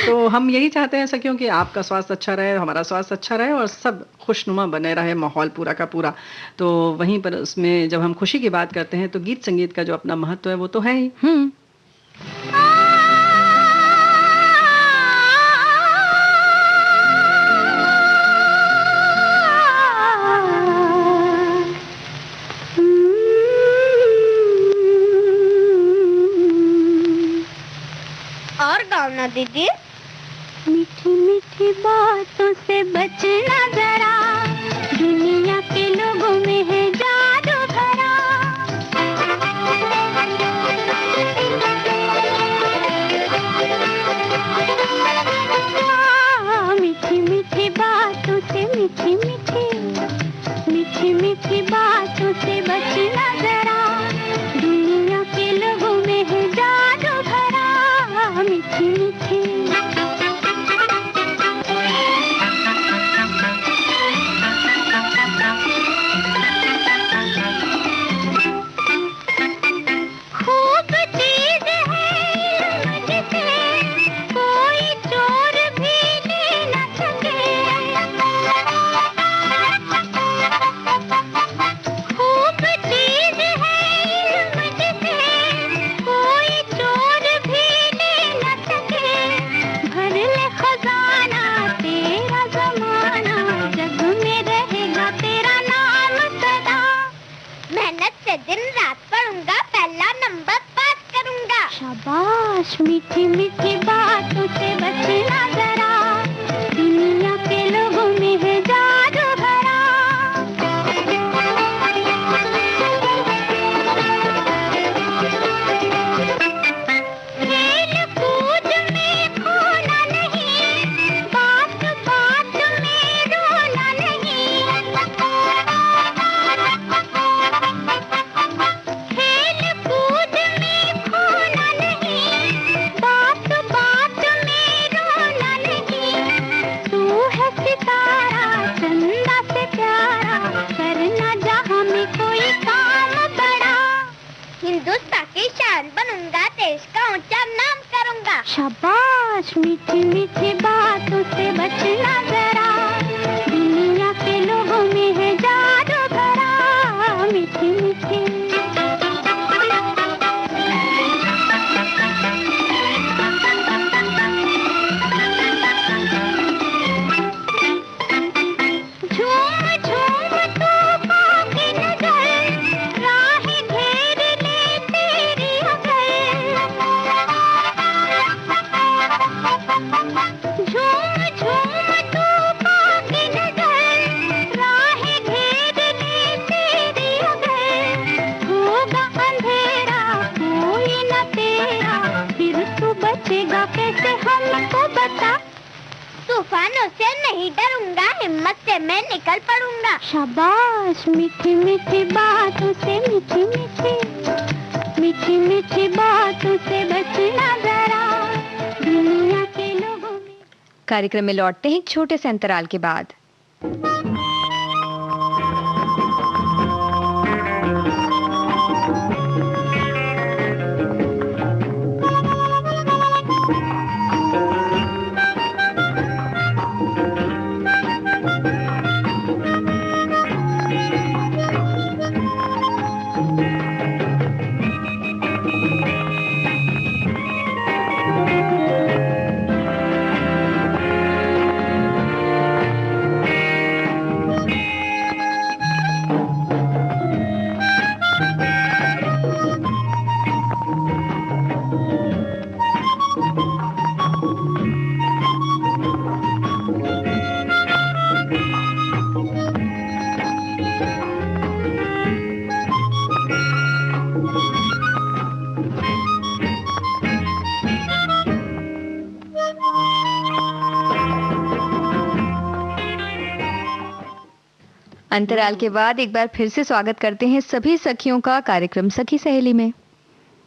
Speaker 2: तो हम यही चाहते हैं सखियों कि आपका स्वास्थ्य अच्छा रहे, हमारा स्वास्थ्य अच्छा रहे और सब खुशनुमा बने रहे माहौल पूरा का पूरा। तो वहीं पर उसमें जब हम खुशी की बात करते हैं तो गीत संगीत का जो अपना महत्व है वो तो है ही।
Speaker 3: और गाओ ना दीदी। मीठी मीठी बातों से बचना जरा, दुनिया के लोगों में है जादू भरा। मीठी मीठी बातों से मीठी मीठी मीठी मीठी बातों से बचना जरा, दुनिया के लोगों में है जादू भरा। मीठी मीठी खूब चीज है मुझसे, कोई चोर भी ले न सके। खूब चीज है मुझसे, कोई चोर भी ले न सके। भर ले खजाना तेरा जमाना, जग में रहेगा तेरा नाम सदा। मेहनत से दिन रात पढ़ूंगा, पहला नंबर पास करूंगा। शाबाश मीठी मीठी बातों से बचना जरा, दुनिया के लोगों में है जादू भरा। खेल कूद में खोना नहीं, बात बात में रोना नहीं। खेल कूद में खोना नहीं, बात बात में रोना नहीं। तू है सितारा चंदा से प्यारा, करना जहां में कोई काम बड़ा। हिंदुस्तान की शान बनूंगा, देश का ऊंचा नाम करूंगा। शाबाश मीठी मीठी बातों से बचना जरा, दुनिया के लोगों में है जादू भरा। मीठी मीठी झूम झूम तूफान की नजर, राहें घेर ले तेरी अगर। झूम झूम तूफान की नजर, राहें घेर ले तेरी अगर। होगा अंधेरा कोई न तेरा, फिर तू बचेगा कैसे हमको बता। तूफानों से नहीं डरूंगा, हिम्मत से मैं निकल पड़ूंगा। शाबाश मीठी मीठी बातों से मीठी मीठी मीठी मीठी बातों से बचना जरा, दुनिया के लोगों में।
Speaker 1: कार्यक्रम में लौटते हैं एक छोटे से अंतराल के बाद। अंतराल के बाद एक बार फिर से स्वागत करते हैं सभी सखियों का कार्यक्रम सखी सहेली में।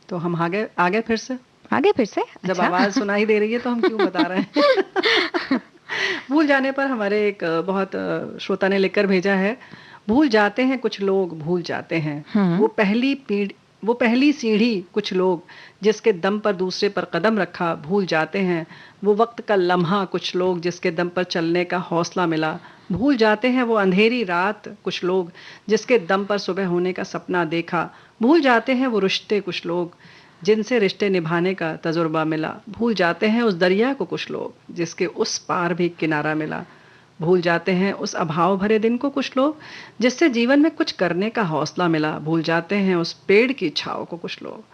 Speaker 2: तो हम आगे फिर से जब
Speaker 1: अच्छा।
Speaker 2: आवाज सुनाई दे रही है तो हम क्यों बता रहे हैं। भूल जाने पर हमारे एक बहुत श्रोता ने लिखकर भेजा है, भूल जाते हैं कुछ लोग, भूल जाते हैं वो पहली सीढ़ी कुछ लोग जिसके दम पर दूसरे पर कदम रखा, भूल जाते हैं वो वक्त का लम्हा कुछ लोग जिसके दम पर चलने का हौसला मिला, भूल जाते हैं वो अंधेरी रात कुछ लोग जिसके दम पर सुबह होने का सपना देखा, भूल जाते हैं वो रिश्ते कुछ लोग जिनसे रिश्ते निभाने का तजुर्बा मिला, भूल जाते हैं उस दरिया को कुछ लोग जिसके उस पार भी किनारा मिला, भूल जाते हैं उस अभाव भरे दिन को कुछ लोग जिससे जीवन में कुछ करने का हौसला मिला, भूल जाते हैं उस पेड़ की छाव को कुछ लोग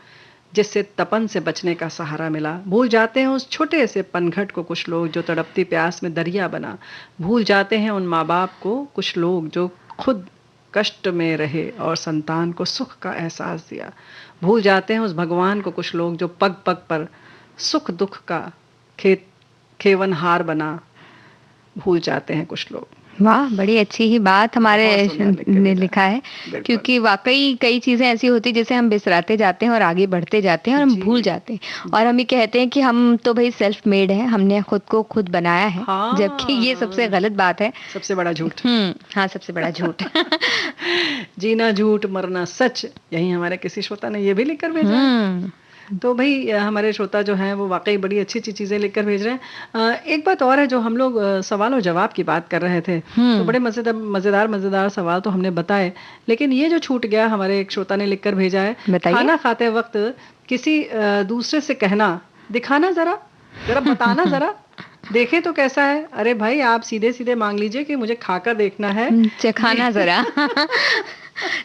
Speaker 2: जिससे तपन से बचने का सहारा मिला, भूल जाते हैं उस छोटे से पनघट को कुछ लोग जो तड़पती प्यास में दरिया बना, भूल जाते हैं उन माँ बाप को कुछ लोग जो खुद कष्ट में रहे और संतान को सुख का एहसास दिया, भूल जाते हैं उस भगवान को कुछ लोग जो पग पग पर सुख दुख का खेवनहार बना, भूल जाते हैं कुछ लोग।
Speaker 1: वाह, बड़ी अच्छी ही बात हमारे ने लिखा है, क्योंकि वाकई कई चीजें ऐसी होती जैसे हम बिसराते जाते हैं और आगे बढ़ते जाते हैं और हम भूल जाते हैं और हम ये कहते हैं कि हम तो भाई सेल्फ मेड हैं, हमने खुद को खुद बनाया है। हाँ, जबकि ये सबसे गलत बात है,
Speaker 2: सबसे बड़ा झूठ।
Speaker 1: हाँ, सबसे बड़ा झूठ।
Speaker 2: जीना झूठ मरना सच, यही हमारे किसी श्रोता ने ये भी लिखकर भेजा है। तो भाई हमारे श्रोता जो हैं वो वाकई बड़ी अच्छी अच्छी चीजें लिखकर भेज रहे हैं। एक बात और है, जो हम लोग सवाल और जवाब की बात कर रहे थे तो बड़े मजेदार सवाल तो हमने बताए, लेकिन ये जो छूट गया हमारे एक श्रोता ने लिखकर भेजा है, खाना खाते वक्त किसी दूसरे से कहना, दिखाना जरा बताना जरा, देखे तो कैसा है। अरे भाई, आप सीधे सीधे मांग लीजिए कि मुझे खाकर देखना है,
Speaker 1: चखाना जरा।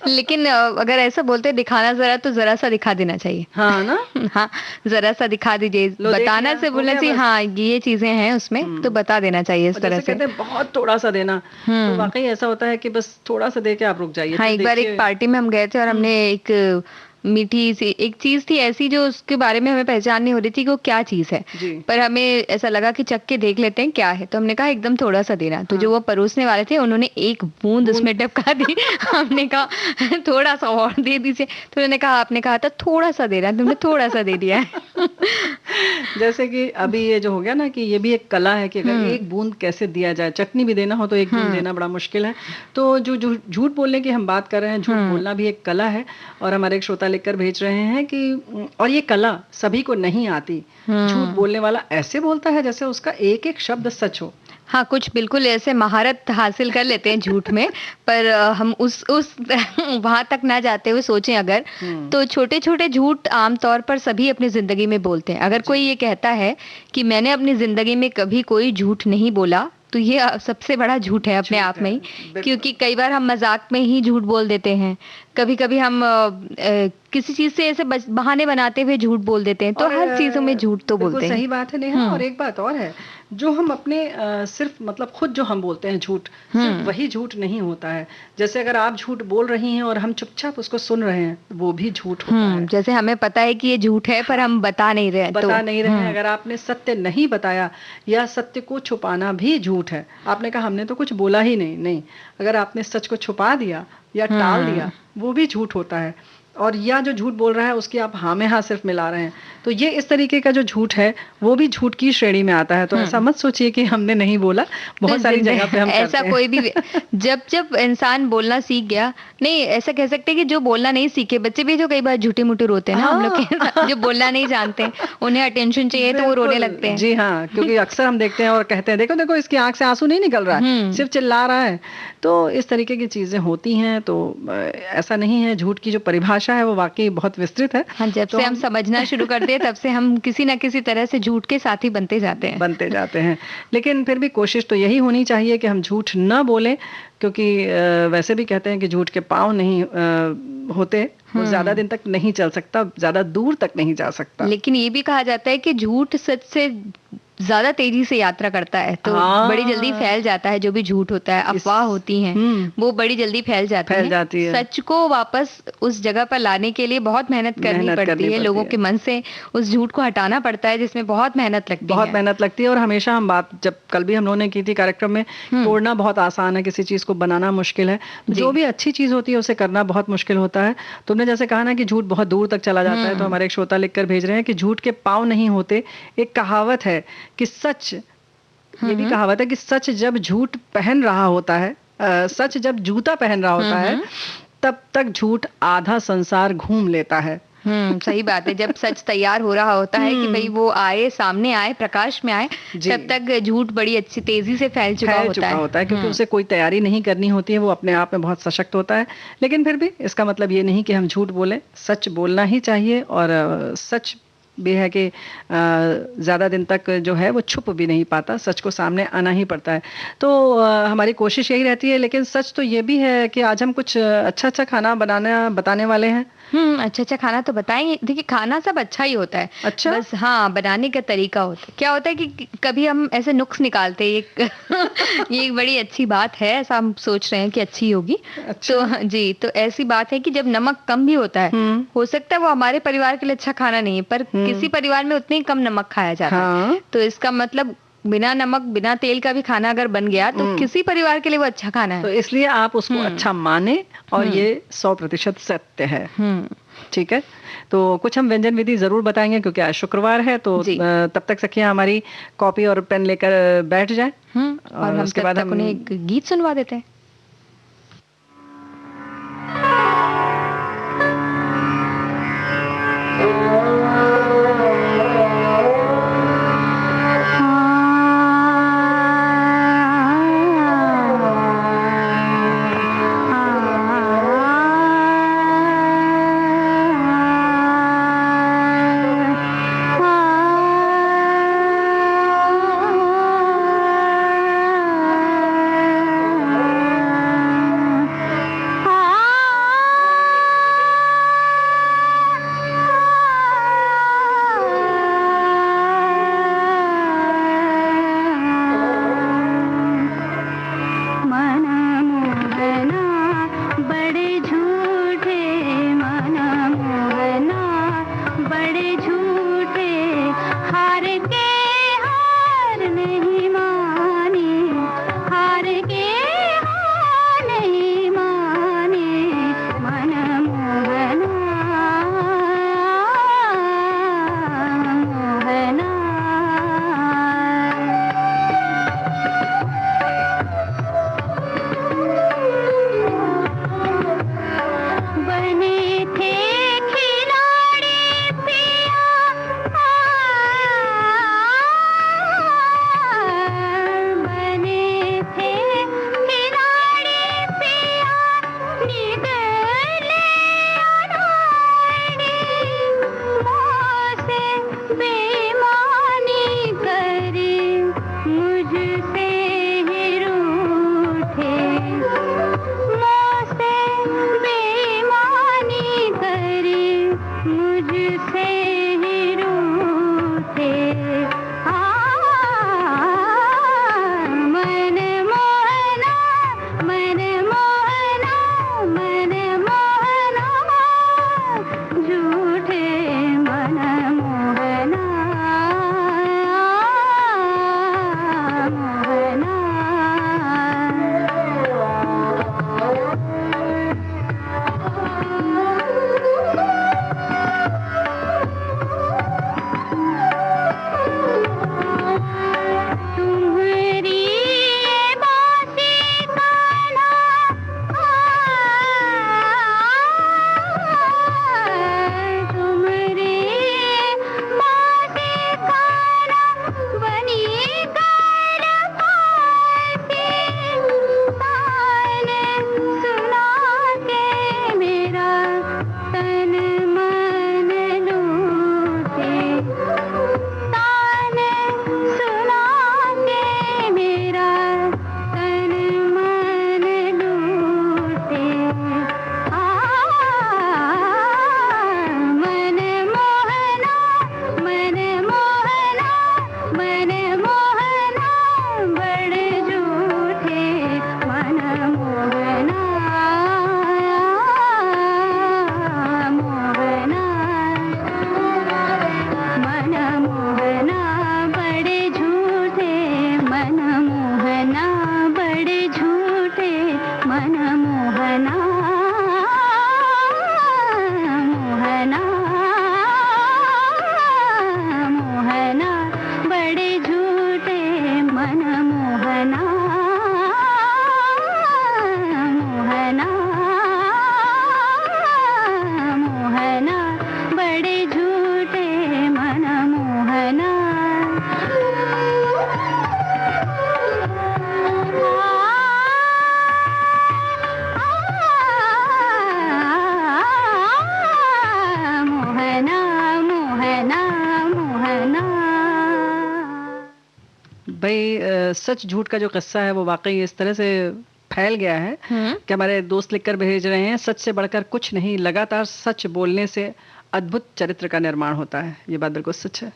Speaker 1: लेकिन अगर ऐसा बोलते दिखाना जरा, तो जरा सा दिखा देना चाहिए।
Speaker 2: हाँ ना,
Speaker 1: हाँ, जरा सा दिखा दीजिए। बताना से बोलना चाहिए हाँ ये चीजें हैं उसमें, तो बता देना चाहिए इस तरह से।
Speaker 2: कहते हैं बहुत थोड़ा सा देना, तो वाकई ऐसा होता है कि बस थोड़ा सा दे के आप रुक जाइए।
Speaker 1: हाँ, एक बार एक पार्टी में हम गए थे और हमने एक मीठी सी एक चीज थी ऐसी जो उसके बारे में हमें पहचान नहीं हो रही थी कि वो क्या चीज है, पर हमें ऐसा लगा कि चख के देख लेते हैं क्या है, तो हमने कहा एकदम थोड़ा सा देना। तो जो वो परोसने वाले थे उन्होंने एक बूंद उसमें टपका दी। हमने कहा थोड़ा सा और दे दीजिए, तो उन्होंने कहा आपने कहा था थोड़ा सा देना, तुमने थोड़ा सा दे दिया है।
Speaker 2: जैसे कि अभी ये जो हो गया ना कि ये भी एक कला है कि अगर एक बूंद कैसे दिया जाए, चटनी भी देना हो तो एक बूंद देना बड़ा मुश्किल है। तो जो झूठ बोलने की हम बात कर रहे हैं, झूठ बोलना भी एक कला है और हमारे एक श्रोता लिखकर भेज रहे हैं कि और ये कला सभी को नहीं आती। झूठ बोलने वाला ऐसे बोलता है जैसे उसका एक एक शब्द सच हो।
Speaker 1: हाँ, कुछ बिल्कुल ऐसे महारत हासिल कर लेते हैं झूठ में, पर हम उस वहां तक ना जाते हुए सोचें अगर, तो छोटे छोटे झूठ आमतौर पर सभी अपनी जिंदगी में बोलते हैं। अगर कोई ये कहता है कि मैंने अपनी जिंदगी में कभी कोई झूठ नहीं बोला, तो ये सबसे बड़ा झूठ है अपने आप में ही, क्योंकि कई बार हम मजाक में ही झूठ बोल देते हैं, कभी कभी हम किसी चीज से ऐसे बहाने बनाते हुए झूठ बोल देते हैं, तो हर चीजों में झूठ तो बोलते हैं।
Speaker 2: सही बात है नेहा। और एक बात और है, जो हम अपने सिर्फ मतलब खुद जो हम बोलते हैं झूठ, सिर्फ वही झूठ नहीं होता है। जैसे अगर आप झूठ बोल रही हैं और हम चुपचाप उसको सुन रहे हैं, वो भी झूठ होता है।
Speaker 1: जैसे हमें पता है कि ये झूठ है पर हम बता नहीं रहे हैं।
Speaker 2: अगर आपने सत्य नहीं बताया या सत्य को छुपाना भी झूठ है। आपने कहा हमने तो कुछ बोला ही नहीं, अगर आपने सच को छुपा दिया या टाल दिया, वो भी झूठ होता है। और या जो झूठ बोल रहा है उसकी आप हाँ में हाँ सिर्फ मिला रहे हैं, तो ये इस तरीके का जो झूठ है वो भी झूठ की श्रेणी में आता है। तो ऐसा मत सोचिए कि हमने नहीं बोला, बहुत सारी जगह पे हम
Speaker 1: ऐसा कोई भी जब इंसान बोलना सीख गया, नहीं ऐसा कह सकते कि जो बोलना नहीं सीखे, बच्चे भी जो कई बार झूठे मूठे रोते हैं ना, हम लोग के साथ, जो बोलना नहीं जानते, उन्हें अटेंशन चाहिए तो वो रोने लगते हैं।
Speaker 2: जी हाँ, क्योंकि अक्सर हम देखते हैं और कहते हैं देखो इसकी आंख से आंसू नहीं निकल रहा है, सिर्फ चिल्ला रहा है। तो इस तरीके की चीजें होती हैं। तो ऐसा नहीं है, झूठ की जो परिभाषा है वो वाकई बहुत विस्तृत है।
Speaker 1: हाँ, जब से हम समझना शुरू करते हैं तब से हम किसी ना किसी तरह से झूठ के साथी बनते जाते हैं।
Speaker 2: लेकिन फिर भी कोशिश तो यही होनी चाहिए कि हम झूठ न बोलें, क्योंकि वैसे भी कहते हैं कि झूठ के पाँव नहीं होते, वो ज्यादा दिन तक नहीं चल सकता, ज्यादा दूर तक नहीं जा सकता।
Speaker 1: लेकिन ये भी कहा जाता है कि झूठ सच से ज्यादा तेजी से यात्रा करता है, तो बड़ी जल्दी फैल जाता है। जो भी झूठ होता है, अफवाह होती हैं, वो बड़ी जल्दी फैल जाती है। सच को वापस उस जगह पर लाने के लिए बहुत मेहनत करनी पड़ती है, लोगों के मन से उस झूठ को हटाना पड़ता है, जिसमें बहुत मेहनत लगती है।
Speaker 2: बहुत मेहनत लगती है। और हमेशा हम बात, जब कल भी हम लोगों ने की थी कार्यक्रम में, तोड़ना बहुत आसान है, किसी चीज को बनाना मुश्किल है। जो भी अच्छी चीज होती है उसे करना बहुत मुश्किल होता है। तुमने जैसे कहा ना कि झूठ बहुत दूर तक चला जाता है, तो हमारे एक श्रोता लिखकर भेज रहे हैं कि झूठ के पांव नहीं होते। एक कहावत है कि सच, ये भी कहावत है कि सच जब झूठ पहन रहा होता है, सच जब जूता पहन रहा होता है, तब तक झूठ आधा संसार घूम लेता है।
Speaker 1: सही बात है। जब सच तैयार हो रहा होता है कि भाई वो आए, सामने आए, प्रकाश में आए, तब तक झूठ बड़ी अच्छी तेजी से फैल चुका होता है।
Speaker 2: क्योंकि उसे कोई तैयारी नहीं करनी होती है, वो अपने आप में बहुत सशक्त होता है। लेकिन फिर भी इसका मतलब ये नहीं कि हम झूठ बोलें, सच बोलना ही चाहिए। और सच भी है कि ज़्यादा दिन तक जो है वो छुप भी नहीं पाता, सच को सामने आना ही पड़ता है। तो हमारी कोशिश यही रहती है। लेकिन सच तो ये भी है कि आज हम कुछ अच्छा अच्छा खाना बताने वाले हैं।
Speaker 1: अच्छा अच्छा खाना तो बताएंगे। देखिए, खाना सब अच्छा ही होता है,
Speaker 2: अच्छा?
Speaker 1: बस हाँ, बनाने का तरीका होता है। क्या होता है कि कभी हम ऐसे नुक्स निकालते हैं, ये एक बड़ी अच्छी बात है, ऐसा हम सोच रहे हैं कि अच्छी होगी।
Speaker 2: अच्छा?
Speaker 1: तो जी, तो ऐसी बात है कि जब नमक कम भी होता है, हो सकता है वो हमारे परिवार के लिए अच्छा खाना नहीं है, पर किसी परिवार में उतने ही कम नमक खाया जाता है। तो इसका मतलब बिना नमक बिना तेल का भी खाना अगर बन गया, तो किसी परिवार के लिए वो अच्छा खाना है।
Speaker 2: तो इसलिए आप उसको अच्छा माने, और ये 100% सत्य है। ठीक है, तो कुछ हम व्यंजन विधि जरूर बताएंगे, क्योंकि आज शुक्रवार है। तो तब तक सखियां हमारी कॉपी और पेन लेकर बैठ जाएं,
Speaker 1: और हम उसके बाद उन्हें एक गीत सुनवा देते हैं।
Speaker 2: भाई सच झूठ का जो किस्सा है वो वाकई इस तरह से फैल गया है कि हमारे दोस्त लिखकर भेज रहे हैं, सच से बढ़कर कुछ नहीं, लगातार सच बोलने से अद्भुत चरित्र का निर्माण होता है। ये बात बिल्कुल सच है।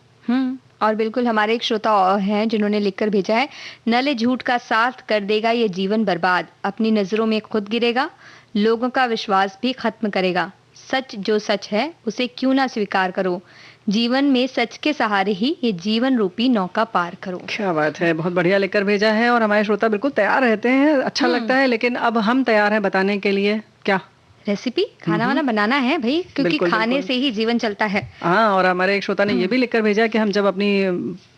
Speaker 1: और बिल्कुल हमारे एक श्रोता और हैं जिन्होंने लिखकर भेजा है, नले झूठ का साथ कर देगा ये जीवन बर्बाद, अपनी नजरों में खुद गिरेगा, लोगों का विश्वास भी खत्म करेगा, सच जो सच है उसे क्यों ना स्वीकार करो, जीवन में सच के सहारे ही ये जीवन रूपी नौका पार करो।
Speaker 2: क्या बात है, बहुत बढ़िया लेकर भेजा है। और हमारे श्रोता बिल्कुल तैयार रहते हैं, अच्छा लगता है। लेकिन अब हम तैयार हैं बताने के लिए क्या
Speaker 1: रेसिपी, खाना वाना बनाना है भाई, क्योंकि खाने से ही जीवन चलता है।
Speaker 2: हाँ, और हमारे एक श्रोता ने ये भी लिखकर भेजा कि हम जब अपनी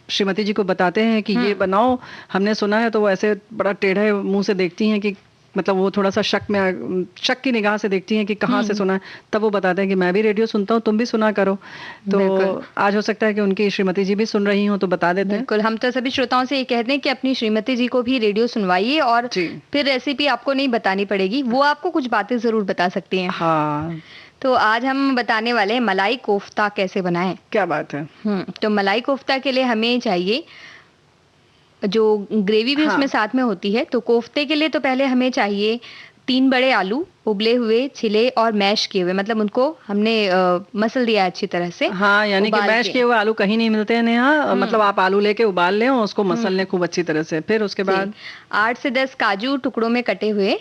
Speaker 2: श्रीमती जी को बताते हैं कि ये बनाओ, हमने सुना है, तो वो ऐसे बड़ा टेढ़े मुंह से देखती हैं कि मतलब वो थोड़ा सा शक की निगाह से देखती हैं कि कहाँ से सुना है। तब वो बताते हैं कि मैं भी रेडियो सुनता हूँ, तुम भी सुना करो। तो आज हो सकता है कि उनकी श्रीमती जी भी सुन रही हूँ, तो बता देते हैं।
Speaker 1: बिल्कुल, हम तो सभी श्रोताओं से ये कहते हैं कि अपनी श्रीमती जी को भी रेडियो सुनवाइए, और फिर रेसिपी आपको नहीं बतानी पड़ेगी, वो आपको कुछ बातें जरूर बता सकती हैं।
Speaker 2: हाँ,
Speaker 1: तो आज हम बताने वाले हैं मलाई कोफ्ता कैसे बनाएं।
Speaker 2: क्या बात है।
Speaker 1: तो मलाई कोफ्ता के लिए हमें चाहिए, जो ग्रेवी भी उसमें साथ में होती है, तो कोफ्ते के लिए तो पहले हमें चाहिए 3 बड़े आलू, उबले हुए, छिले और मैश किए हुए, मतलब उनको हमने मसल दिया अच्छी तरह से।
Speaker 2: हाँ, यानी कि मैश किए हुए आलू कहीं नहीं मिलते हैं नेहा, मतलब आप आलू लेके उबाल लें और उसको मसल लें खूब अच्छी तरह से। फिर उसके बाद
Speaker 1: 8 से 10 काजू टुकड़ों में कटे हुए,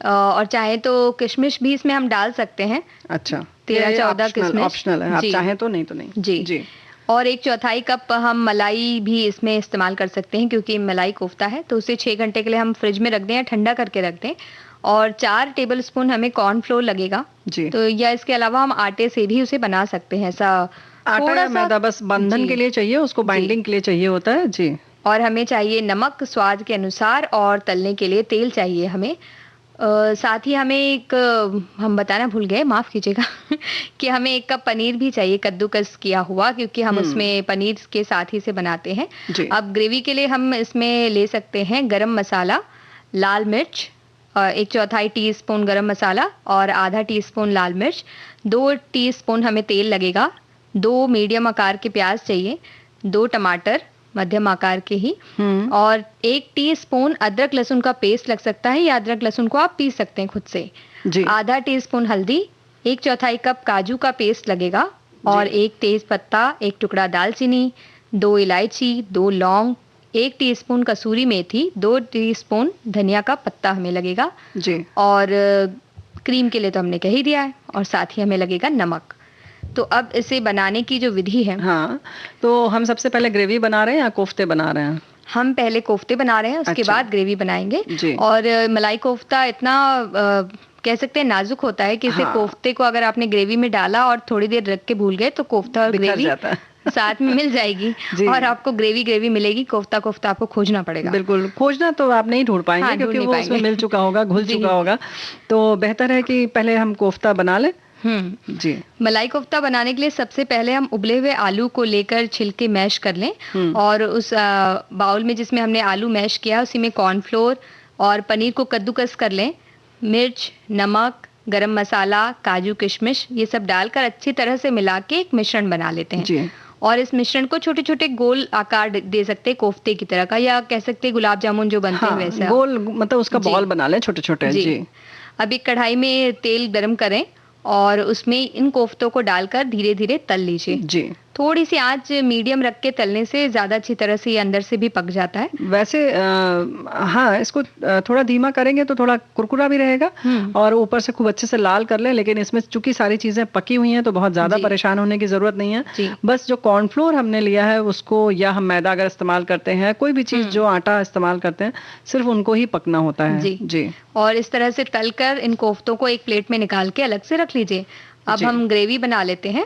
Speaker 1: और चाहे तो किशमिश भी इसमें हम डाल सकते हैं।
Speaker 2: अच्छा,
Speaker 1: 13-14 किशमिश
Speaker 2: ऑप्शनल है, आप चाहें तो, नहीं तो नहीं।
Speaker 1: जी। और 1/4 कप हम मलाई भी इसमें इस्तेमाल कर सकते हैं, क्योंकि मलाई कोफ्ता है तो उसे 6 घंटे के लिए हम फ्रिज में रख दें या ठंडा करके रख दें। और 4 टेबलस्पून हमें कॉर्नफ्लोर लगेगा जी। तो या इसके अलावा हम आटे से भी उसे बना सकते हैं। ऐसा
Speaker 2: आटा या मैदा बस बंधन के लिए चाहिए, उसको बाइंडिंग के लिए चाहिए होता है जी।
Speaker 1: और हमें चाहिए नमक स्वाद के अनुसार, और तलने के लिए तेल चाहिए हमें। साथ ही हमें एक हम बताना भूल गए, माफ कीजिएगा कि हमें 1 कप पनीर भी चाहिए, कद्दूकस किया हुआ, क्योंकि हम उसमें पनीर के साथ ही से बनाते हैं। अब ग्रेवी के लिए हम इसमें ले सकते हैं गरम मसाला, लाल मिर्च, 1/4 टीस्पून गरम मसाला और आधा टीस्पून लाल मिर्च, 2 टीस्पून हमें तेल लगेगा, 2 मीडियम आकार के प्याज चाहिए, 2 टमाटर मध्यम आकार के ही, और 1 टीस्पून अदरक लहसुन का पेस्ट लग सकता है, या अदरक लहसुन को आप पीस सकते हैं खुद से जी। आधा टीस्पून हल्दी, 1/4 कप काजू का पेस्ट लगेगा, और 1 तेज पत्ता, 1 टुकड़ा दालचीनी, 2 इलायची, 2 लौंग, 1 टीस्पून कसूरी मेथी, 2 टीस्पून धनिया का पत्ता हमें लगेगा जी। और क्रीम के लिए तो हमने कह ही दिया है, और साथ ही हमें लगेगा नमक। तो अब इसे बनाने की जो विधि है,
Speaker 2: हाँ, तो हम सबसे पहले ग्रेवी बना रहे हैं या कोफ्ते बना रहे हैं?
Speaker 1: हम पहले कोफ्ते बना रहे हैं, उसके बाद ग्रेवी बनाएंगे जी। और मलाई कोफ्ता इतना कह सकते हैं नाजुक होता है कि इसे कोफ्ते को अगर आपने ग्रेवी में डाला और थोड़ी देर रख के भूल गए तो कोफ्ता और ग्रेवी साथ में मिल जाएगी और आपको ग्रेवी मिलेगी, कोफ्ता आपको खोजना पड़ेगा।
Speaker 2: बिल्कुल, खोजना तो आप नहीं ढूंढ पाएंगे, क्योंकि वो उसमें मिल चुका होगा, घुल चुका होगा। तो बेहतर है कि पहले हम कोफ्ता बना लें जी।
Speaker 1: मलाई कोफ्ता बनाने के लिए सबसे पहले हम उबले हुए आलू को लेकर छिलके मैश कर लें, और उस बाउल में जिसमें हमने आलू मैश किया उसी में कॉर्नफ्लोर और पनीर को कद्दूकस कर लें, मिर्च, नमक, गरम मसाला, काजू, किशमिश, ये सब डालकर अच्छी तरह से मिला के एक मिश्रण बना लेते हैं जी। और इस मिश्रण को छोटे छोटे गोल आकार दे सकते हैं कोफ्ते की तरह का, या कह सकते हैं गुलाब जामुन जो बनते हैं वैसा
Speaker 2: गोल, मतलब उसका बॉल बना लें छोटे छोटे जी।
Speaker 1: अब एक कढ़ाई में तेल गरम करें और उसमें इन कोफ्तों को डालकर धीरे धीरे तल लीजिए जी। थोड़ी सी आंच मीडियम रख के तलने से ज्यादा अच्छी तरह से ये अंदर से भी पक जाता है।
Speaker 2: वैसे हाँ, इसको थोड़ा धीमा करेंगे तो थोड़ा कुरकुरा भी रहेगा और ऊपर से खूब अच्छे से लाल कर लें, लेकिन इसमें चूंकि सारी चीजें पकी हुई हैं तो बहुत ज्यादा परेशान होने की जरूरत नहीं है। बस जो कॉर्नफ्लोर हमने लिया है उसको, या हम मैदा अगर इस्तेमाल करते हैं, कोई भी चीज जो आटा इस्तेमाल करते हैं, सिर्फ उनको ही पकना होता है जी।
Speaker 1: और इस तरह से तलकर इन कोफ्तों को एक प्लेट में निकाल के अलग से रख लीजिए। अब हम ग्रेवी बना लेते हैं।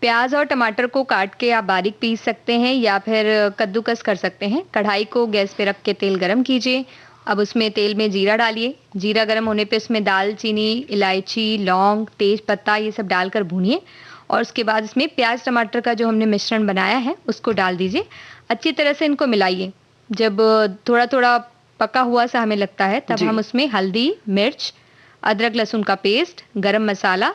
Speaker 1: प्याज और टमाटर को काट के आप बारीक पीस सकते हैं या फिर कद्दूकस कर सकते हैं। कढ़ाई को गैस पे रख के तेल गरम कीजिए। अब उसमें तेल में जीरा डालिए। जीरा गरम होने पे उसमें दालचीनी, इलायची, लौंग, तेज पत्ता ये सब डालकर भूनिए और उसके बाद इसमें प्याज टमाटर का जो हमने मिश्रण बनाया है उसको डाल दीजिए। अच्छी तरह से इनको मिलाइए। जब थोड़ा थोड़ा पका हुआ सा हमें लगता है तब हम उसमें हल्दी, मिर्च, अदरक लहसुन का पेस्ट, गरम मसाला,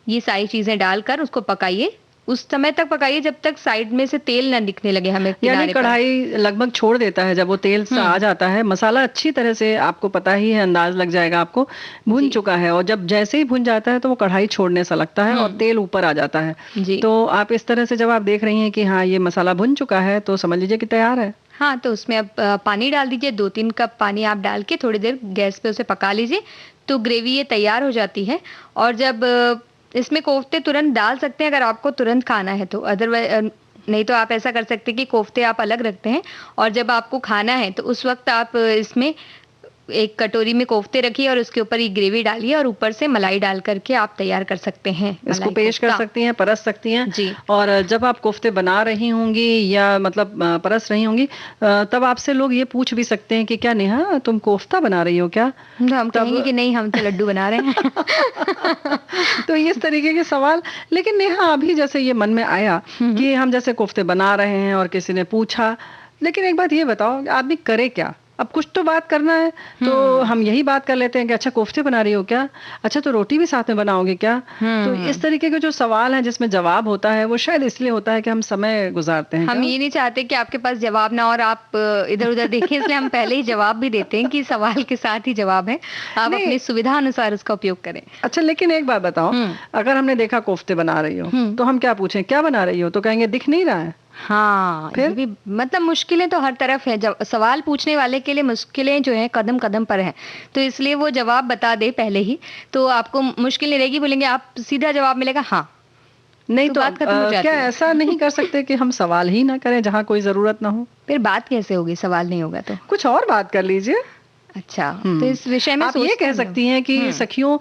Speaker 1: ये सारी चीज़ें डालकर उसको पकाइए उस समय तक पकाइए जब तक साइड में से तेल ना दिखने लगे हमें
Speaker 2: यानी
Speaker 1: किनारे पर।
Speaker 2: कढ़ाई लगभग छोड़ देता है, जब वो तेल सा आ जाता है, मसाला अच्छी तरह से आपको पता ही है, अंदाज लग जाएगा आपको भुन
Speaker 1: जी।
Speaker 2: चुका है, और जब जैसे ही भुन जाता है तो वो कढ़ाई छोड़ने सा लगता है और तेल ऊपर आ जाता है।
Speaker 1: जी।
Speaker 2: तो आप इस तरह से जब आप देख रही हैं कि हाँ ये मसाला भुन चुका है, तो समझ लीजिए कि तैयार है।
Speaker 1: हाँ, तो उसमें अब पानी डाल दीजिए, 2-3 कप पानी आप डाल के थोड़ी देर गैस पे उसे पका लीजिए, तो ग्रेवी ये तैयार हो जाती है। और जब इसमें कोफ्ते तुरंत डाल सकते हैं अगर आपको तुरंत खाना है तो, अदरवाइज़ नहीं तो आप ऐसा कर सकते हैं कि कोफ्ते आप अलग रखते हैं और जब आपको खाना है तो उस वक़्त आप इसमें एक कटोरी में कोफ्ते रखिए और उसके ऊपर ये ग्रेवी डालिए और ऊपर से मलाई डाल करके आप तैयार कर सकते हैं
Speaker 2: इसको
Speaker 1: मलाई
Speaker 2: पेश कर
Speaker 1: कोफ्ता।
Speaker 2: सकती हैं, परस सकती हैं।
Speaker 1: जी।
Speaker 2: और जब आप कोफ्ते बना रही होंगी या मतलब परस रही होंगी, तब आपसे लोग ये पूछ भी सकते हैं कि क्या नेहा तुम कोफ्ता बना रही हो क्या?
Speaker 1: तो हम कहेंगे
Speaker 2: तब
Speaker 1: कि नहीं, हम तो लड्डू बना रहे हैं।
Speaker 2: तो इस तरीके के सवाल। लेकिन नेहा अभी जैसे ये मन में आया कि हम जैसे कोफ्ते बना रहे हैं और किसी ने पूछा, लेकिन एक बात ये बताओ आदमी करे क्या? अब कुछ तो बात करना है, तो हम यही बात कर लेते हैं कि अच्छा कोफ्ते बना रही हो क्या? अच्छा तो रोटी भी साथ में बनाओगे क्या? तो इस तरीके के जो सवाल हैं जिसमें जवाब होता है, वो शायद इसलिए होता है कि हम समय गुजारते हैं।
Speaker 1: हम
Speaker 2: क्या?
Speaker 1: ये नहीं चाहते कि आपके पास जवाब ना हो और आप इधर-उधर देखें, इसलिए हम पहले ही जवाब भी देते हैं कि सवाल के साथ ही जवाब है। आप
Speaker 2: नहीं।
Speaker 1: अपनी सुविधा अनुसार उसका उपयोग करें।
Speaker 2: अच्छा लेकिन एक बात बताओ, अगर हमने देखा कोफ्ते बना रही हो, तो हम क्या पूछें क्या बना रही हो? तो कहेंगे दिख नहीं रहा है।
Speaker 1: हाँ,
Speaker 2: फिर?
Speaker 1: ये भी मतलब मुश्किलें तो हर तरफ है। जब सवाल पूछने वाले के लिए मुश्किलें जो हैं कदम-कदम पर हैं। तो इसलिए वो जवाब बता दे पहले ही, तो आपको मुश्किल नहीं रहेगी, बोलेंगे आप सीधा जवाब मिलेगा हाँ।
Speaker 2: नहीं
Speaker 1: तो
Speaker 2: तो
Speaker 1: बात खत्म हो जाती
Speaker 2: क्या
Speaker 1: है।
Speaker 2: ऐसा नहीं कर सकते कि हम सवाल ही ना करें जहाँ कोई जरूरत ना हो?
Speaker 1: फिर बात कैसे होगी सवाल नहीं होगा तो?
Speaker 2: कुछ और बात कर लीजिए।
Speaker 1: अच्छा, तो इस विषय में
Speaker 2: आप ये
Speaker 1: सोचते
Speaker 2: कह
Speaker 1: हैं हम।
Speaker 2: सकती हैं कि सखियों,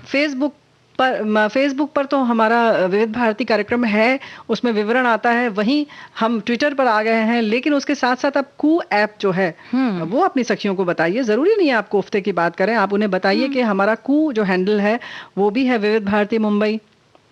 Speaker 2: फेसबुक पर तो हमारा विविध भारती कार्यक्रम है, उसमें विवरण आता है, वहीं हम ट्विटर पर आ गए हैं, लेकिन उसके साथ साथ अब कू ऐप जो है वो अपनी सखियों को बताइए। जरूरी नहीं है आप कोफ्ते की बात करें, आप उन्हें बताइए कि हमारा कू जो हैंडल है वो भी है विविध भारती मुंबई।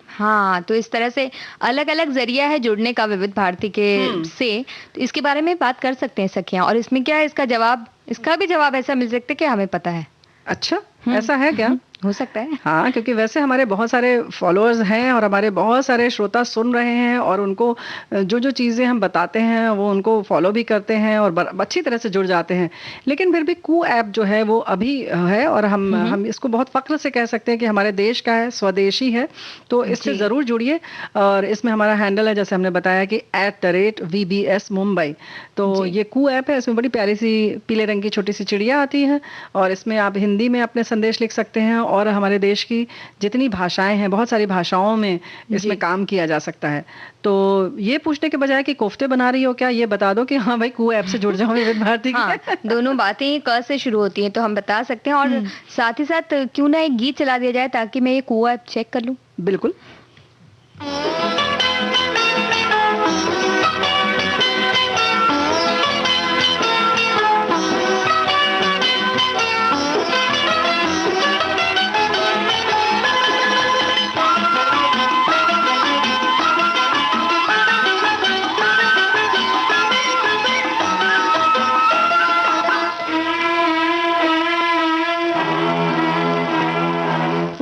Speaker 1: हाँ, तो इस तरह से अलग-अलग ज़रिया है जुड़ने का विविध भारती के से, तो इसके बारे में बात कर सकते हैं सखियाँ। और इसमें क्या है, इसका भी जवाब ऐसा मिल सकता है कि हमें पता है।
Speaker 2: अच्छा, ऐसा है क्या?
Speaker 1: हो सकता है।
Speaker 2: हाँ, क्योंकि वैसे हमारे बहुत सारे फॉलोअर्स हैं और हमारे बहुत सारे श्रोता सुन रहे हैं और उनको जो-जो चीज़ें हम बताते हैं वो उनको फॉलो भी करते हैं और अच्छी तरह से जुड़ जाते हैं। लेकिन फिर भी कू ऐप जो है वो अभी है और हम इसको बहुत फ़ख्र से कह सकते हैं कि हमारे देश का है, स्वदेशी है। तो इससे
Speaker 1: जी।
Speaker 2: ज़रूर जुड़िए। और इसमें हमारा हैंडल है जैसे हमने बताया कि @VBS मुंबई। तो
Speaker 1: जी।
Speaker 2: ये कू ऐप है, इसमें बड़ी प्यारी सी पीले रंग की छोटी सी चिड़िया आती है और इसमें आप हिंदी में अपने संदेश लिख सकते हैं और हमारे देश की जितनी भाषाएं हैं, बहुत सारी भाषाओं में इसमें काम किया जा सकता है। तो ये पूछने के बजाय कि कोफ्ते बना रही हो क्या, ये बता दो कि हाँ भाई कू ऐप से जुड़ जाओ विविध भारती की।
Speaker 1: हाँ, दोनों बातें क से शुरू होती हैं तो हम बता सकते हैं और साथ ही साथ क्यों ना एक गीत चला दिया जाए ताकि मैं ये कू ऐप चेक कर लूँ।
Speaker 2: बिल्कुल।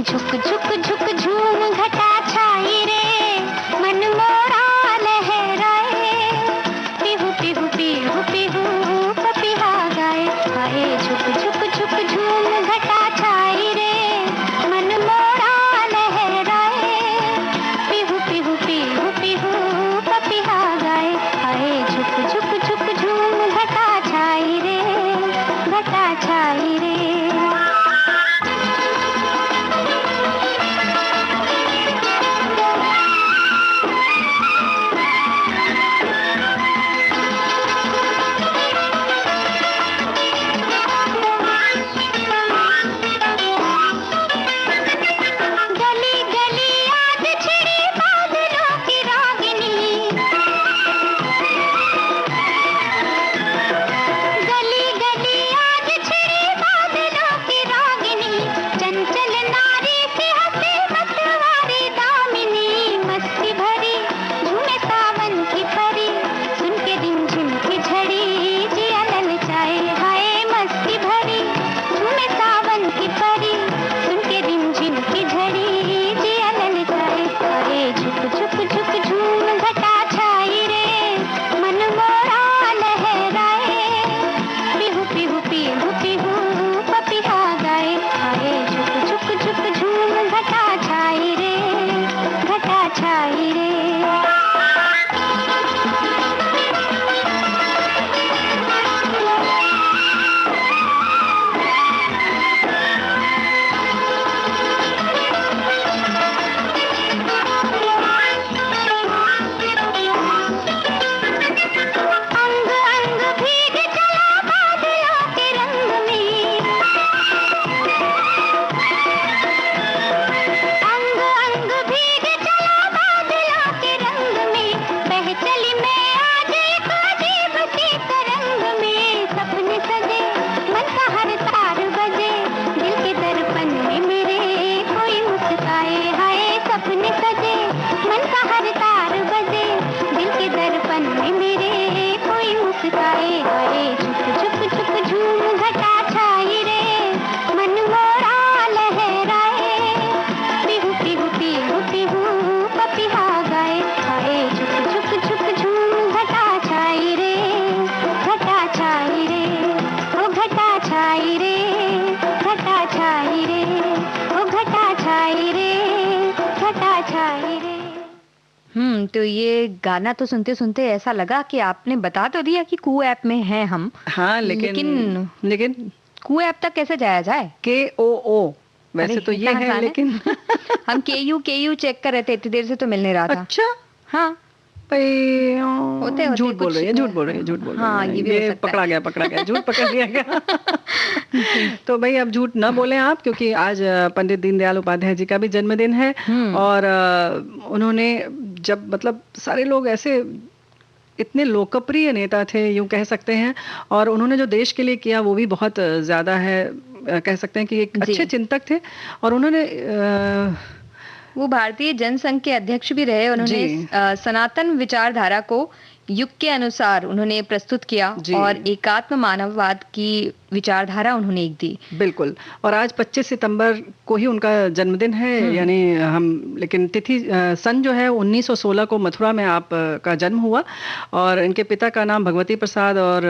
Speaker 3: झुक झुक झुक झूम घटा छाई रे, मन का हर तार बजे, दिल के दर्पण में मेरे कोई मुस्काए, हाय झुक झुक झुक झूम घटा छाई रे, मन मोरा लहराए, पिहू पिहू पिहू पिहू पपिहा गाए, हाय झुक झुक झुक झूम घटा छाई रे, घटा छाई रे, ओ घटा छाई रे, घटा छाई रे, ओ घटा छाई रे, घटा छाई रे।
Speaker 1: तो ये गाना तो सुनते सुनते ऐसा लगा कि आपने बता तो दिया कि कू ऐप में हैं हम।
Speaker 2: हाँ, लेकिन
Speaker 1: कू ऐप तक कैसे जाया जाए?
Speaker 2: KOO वैसे तो ये है, लेकिन
Speaker 1: हम KU चेक कर रहे थे, इतनी देर से तो मिल नहीं रहा था।
Speaker 2: अच्छा,
Speaker 1: हाँ
Speaker 2: भाई झूठ बोल रही है।
Speaker 1: हाँ, ये
Speaker 2: पकड़ा गया, झूठ पकड़ लिया गया। तो भाई अब झूठ न बोलें आप, क्योंकि आज पंडित दीनदयाल उपाध्याय जी का भी जन्मदिन है। और उन्होंने जब मतलब सारे लोग ऐसे इतने लोकप्रिय नेता थे, यूं कह सकते हैं, और उन्होंने जो देश के लिए किया वो भी बहुत ज्यादा है, कह सकते हैं कि एक अच्छे चिंतक थे। और उन्होंने
Speaker 1: वो भारतीय जनसंघ के अध्यक्ष भी रहे। उन्होंने सनातन विचारधारा को युग के अनुसार उन्होंने प्रस्तुत किया और एकात्म मानववाद की विचारधारा उन्होंने एक दी।
Speaker 2: बिल्कुल। और आज 25 सितंबर को ही उनका जन्मदिन है, यानी लेकिन तिथि सन जो है 1916 को मथुरा में आप का जन्म हुआ, और इनके पिता का नाम भगवती प्रसाद और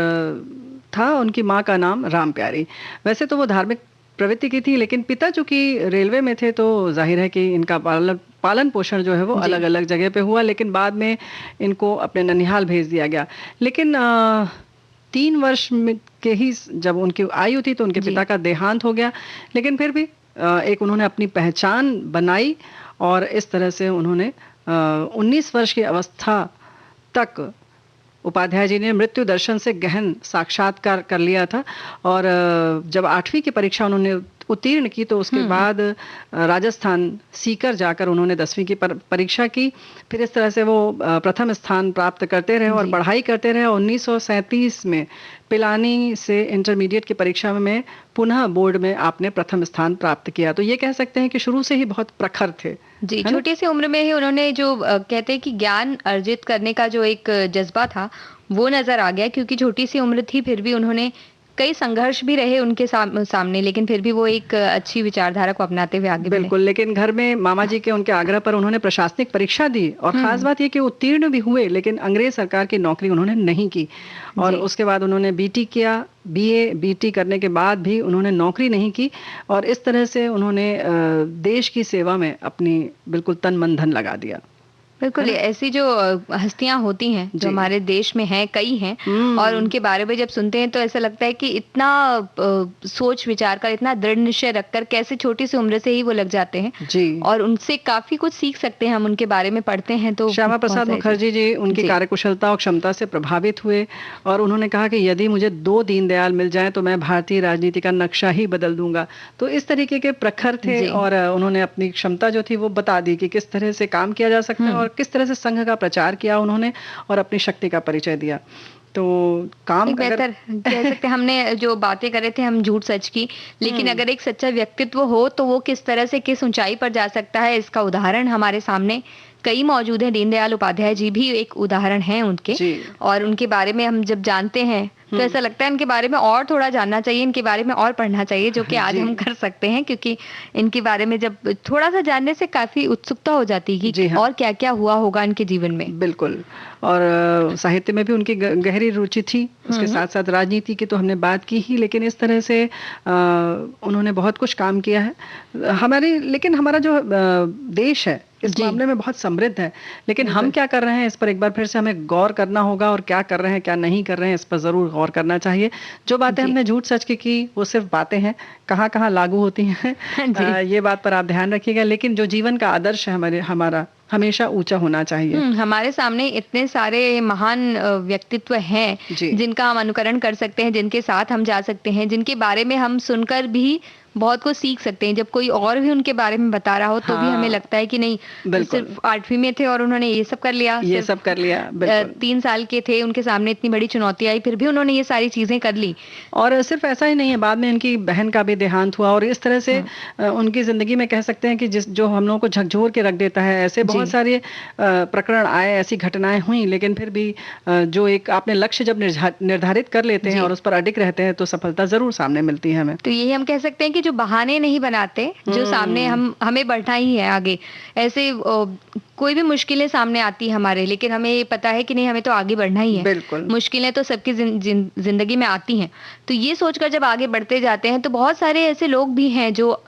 Speaker 2: था, उनकी माँ का नाम राम प्यारी। वैसे तो वो धार्मिक प्रवृत्ति की थी, लेकिन पिता चूंकि रेलवे में थे तो जाहिर है कि इनका पालन पोषण जो है वो अलग अलग जगह पे हुआ, लेकिन बाद में इनको अपने ननिहाल भेज दिया गया। लेकिन 3 वर्ष के ही जब उनकी आयु थी तो उनके पिता का देहांत हो गया, लेकिन फिर भी एक उन्होंने अपनी पहचान बनाई, और इस तरह से उन्होंने 19 वर्ष की अवस्था तक उपाध्याय जी ने मृत्यु दर्शन से गहन साक्षात्कार कर लिया था। और जब 8वीं की परीक्षा उन्होंने उत्तीर्ण की तो उसके बाद राजस्थान सीकर जाकर उन्होंने 10वीं की परीक्षा की। फिर इस तरह से वो प्रथम स्थान प्राप्त करते रहे और पढ़ाई करते रहे। 1937 में पिलानी से इंटरमीडिएट की परीक्षा में पुनः बोर्ड में आपने प्रथम स्थान प्राप्त किया। तो ये कह सकते हैं कि शुरू से ही बहुत प्रखर थे।
Speaker 1: जी, छोटी सी उम्र में ही उन्होंने जो कहते हैं कि ज्ञान अर्जित करने का जो एक जज्बा था वो नजर आ गया, क्योंकि छोटी सी उम्र थी, फिर भी उन्होंने कई संघर्ष भी रहे उनके सामने, लेकिन फिर भी वो एक अच्छी विचारधारा को अपनाते हुए आगे
Speaker 2: बिल्कुल। लेकिन घर में मामा जी के उनके आग्रह पर उन्होंने प्रशासनिक परीक्षा दी, और खास बात ये कि उत्तीर्ण भी हुए, लेकिन अंग्रेज सरकार की नौकरी उन्होंने नहीं की। और उसके बाद उन्होंने BT किया, BA BT करने के बाद भी उन्होंने नौकरी नहीं की, और इस तरह से उन्होंने देश की सेवा में अपनी बिल्कुल तन मन धन लगा दिया।
Speaker 1: बिल्कुल, ऐसी जो हस्तियां होती हैं जो हमारे देश में हैं, कई हैं, और उनके बारे में जब सुनते हैं तो ऐसा लगता है कि इतना सोच विचार कर, इतना दृढ़ निश्चय रखकर कैसे छोटी सी उम्र से ही वो लग जाते हैं जी। और उनसे काफी कुछ सीख सकते हैं हम, उनके बारे में पढ़ते हैं तो।
Speaker 2: श्यामा प्रसाद मुखर्जी जी उनकी कार्यकुशलता और क्षमता से प्रभावित हुए, और उन्होंने कहा कि यदि मुझे 2 दीनदयाल मिल जाए तो मैं भारतीय राजनीति का नक्शा ही बदल दूंगा। तो इस तरीके के प्रखर थे, और उन्होंने अपनी क्षमता जो थी वो बता दी कि किस तरह से काम किया जा सकता है, और किस तरह से संघ का प्रचार किया उन्होंने, और अपनी शक्ति का परिचय दिया। तो काम
Speaker 1: बेहतर कह सकते हैं, हमने जो बातें करे थे हम झूठ सच की, लेकिन अगर एक सच्चा व्यक्तित्व हो तो वो किस तरह से किस ऊंचाई पर जा सकता है, इसका उदाहरण हमारे सामने कई मौजूद हैं। दीनदयाल उपाध्याय जी भी एक उदाहरण हैं उनके, और उनके बारे में हम जब जानते हैं तो ऐसा लगता है इनके बारे में और थोड़ा जानना चाहिए, इनके बारे में और पढ़ना चाहिए, जो कि आज हम कर सकते हैं, क्योंकि इनके बारे में जब थोड़ा सा जानने से काफी उत्सुकता हो जाती है कि और क्या क्या हुआ होगा इनके जीवन में।
Speaker 2: बिल्कुल। और साहित्य में भी उनकी गहरी रुचि थी, उसके साथ साथ राजनीति की तो हमने बात की ही, लेकिन इस तरह से उन्होंने बहुत कुछ काम किया है। लेकिन हमारा जो देश है इस मामले में बहुत समृद्ध है, लेकिन हम क्या कर रहे हैं इस पर एक बार फिर से हमें गौर करना होगा, और क्या कर रहे हैं क्या नहीं कर रहे हैं इस पर जरूर गौर करना चाहिए। जो बातें हमने झूठ सच की वो सिर्फ बातें हैं, कहाँ कहाँ लागू होती हैं ये बात पर आप ध्यान रखिएगा, लेकिन जो जीवन का आदर्श है हमारा हमेशा ऊंचा होना चाहिए।
Speaker 1: हमारे सामने इतने सारे महान व्यक्तित्व हैं जिनका हम अनुकरण कर सकते हैं, जिनके साथ हम जा सकते हैं, जिनके बारे में हम सुनकर भी बहुत कुछ सीख सकते हैं। जब कोई और भी उनके बारे में बता रहा हो तो भी हमें लगता है कि नहीं, सिर्फ 8वीं में थे और उन्होंने ये सब कर लिया, 3 साल के थे, उनके सामने इतनी बड़ी चुनौती आई, फिर भी उन्होंने ये सारी चीजें कर ली।
Speaker 2: और सिर्फ ऐसा ही नहीं है, बाद में इनकी बहन का भी देहांत हुआ, और इस तरह से उनकी जिंदगी में कह सकते हैं कि जो हम लोगों को झकझोर के रख देता है। ऐसे बहुत सारे प्रकरण आए, ऐसी घटनाएं हुई, लेकिन फिर भी जो एक आपने लक्ष्य जब निर्धारित कर लेते हैं और उस पर अडिग रहते हैं तो सफलता जरूर सामने मिलती है हमें।
Speaker 1: तो यही हम कह सकते हैं कि जो बहाने नहीं बनाते, जो सामने हमें बढ़ना ही है आगे। ऐसे कोई भी मुश्किलें सामने आती है हमारे, लेकिन हमें ये पता है कि नहीं, हमें तो आगे बढ़ना ही है।
Speaker 2: बिल्कुल,
Speaker 1: मुश्किलें तो सबकी जिंदगी में आती हैं। तो ये सोचकर जब आगे बढ़ते जाते हैं तो बहुत सारे ऐसे लोग भी हैं जो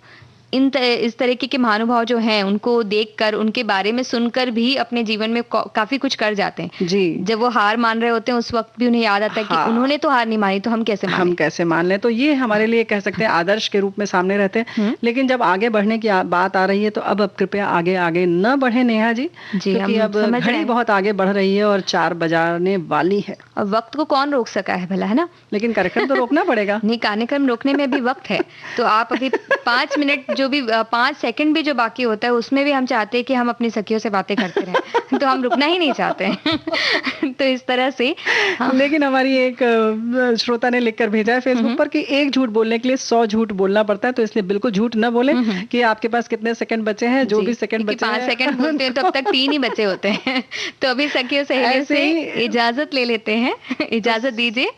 Speaker 1: इस तरीके के महानुभाव जो हैं, उनको देखकर, उनके बारे में सुनकर भी अपने जीवन में काफी कुछ कर जाते हैं।
Speaker 2: जी,
Speaker 1: जब वो हार मान रहे होते हैं उस वक्त भी उन्हें याद आता है कि उन्होंने तो हार नहीं मानी, तो हम कैसे मान लें।
Speaker 2: तो ये हमारे लिए कह सकते हैं आदर्श के रूप में सामने रहते हैं। लेकिन जब आगे बढ़ने की बात आ रही है तो अब कृपया आगे आगे न बढ़े नेहा जी, क्योंकि अब घड़ी बहुत आगे बढ़ रही है और 4 बजाने वाली है।
Speaker 1: अब वक्त को कौन रोक सका है भला, है ना?
Speaker 2: लेकिन कार्यक्रम तो रोकना पड़ेगा।
Speaker 1: नहीं, कार्यक्रम रोकने में भी वक्त है। तो आप अभी 5 मिनट जो भी 5 सेकंड भी जो बाकी होता है उसमें भी हम चाहते हैं कि हम अपनी सखियों से बातें करते रहें। तो हम रुकना ही नहीं चाहते हैं। तो इस तरह से
Speaker 2: लेकिन हमारी एक श्रोता ने लिखकर भेजा है फेसबुक पर कि एक झूठ बोलने के लिए 100 झूठ बोलना पड़ता है, तो इसलिए बिल्कुल झूठ न बोले कि आपके पास कितने सेकंड बचे हैं। जो भी सेकंड बचे हैं,
Speaker 1: 5 सेकंड बोलते हैं तो अब तक 3 ही बचे होते हैं। तो अभी सखियों सहेलियों से इजाजत ले लेते हैं। इजाजत दीजिए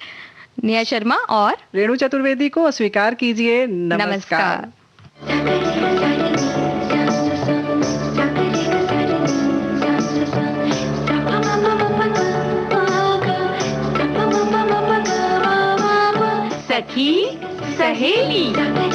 Speaker 1: नेहा शर्मा और
Speaker 2: रेणु चतुर्वेदी को स्वीकार कीजिए। नमस्कार।
Speaker 3: सखी सहेली।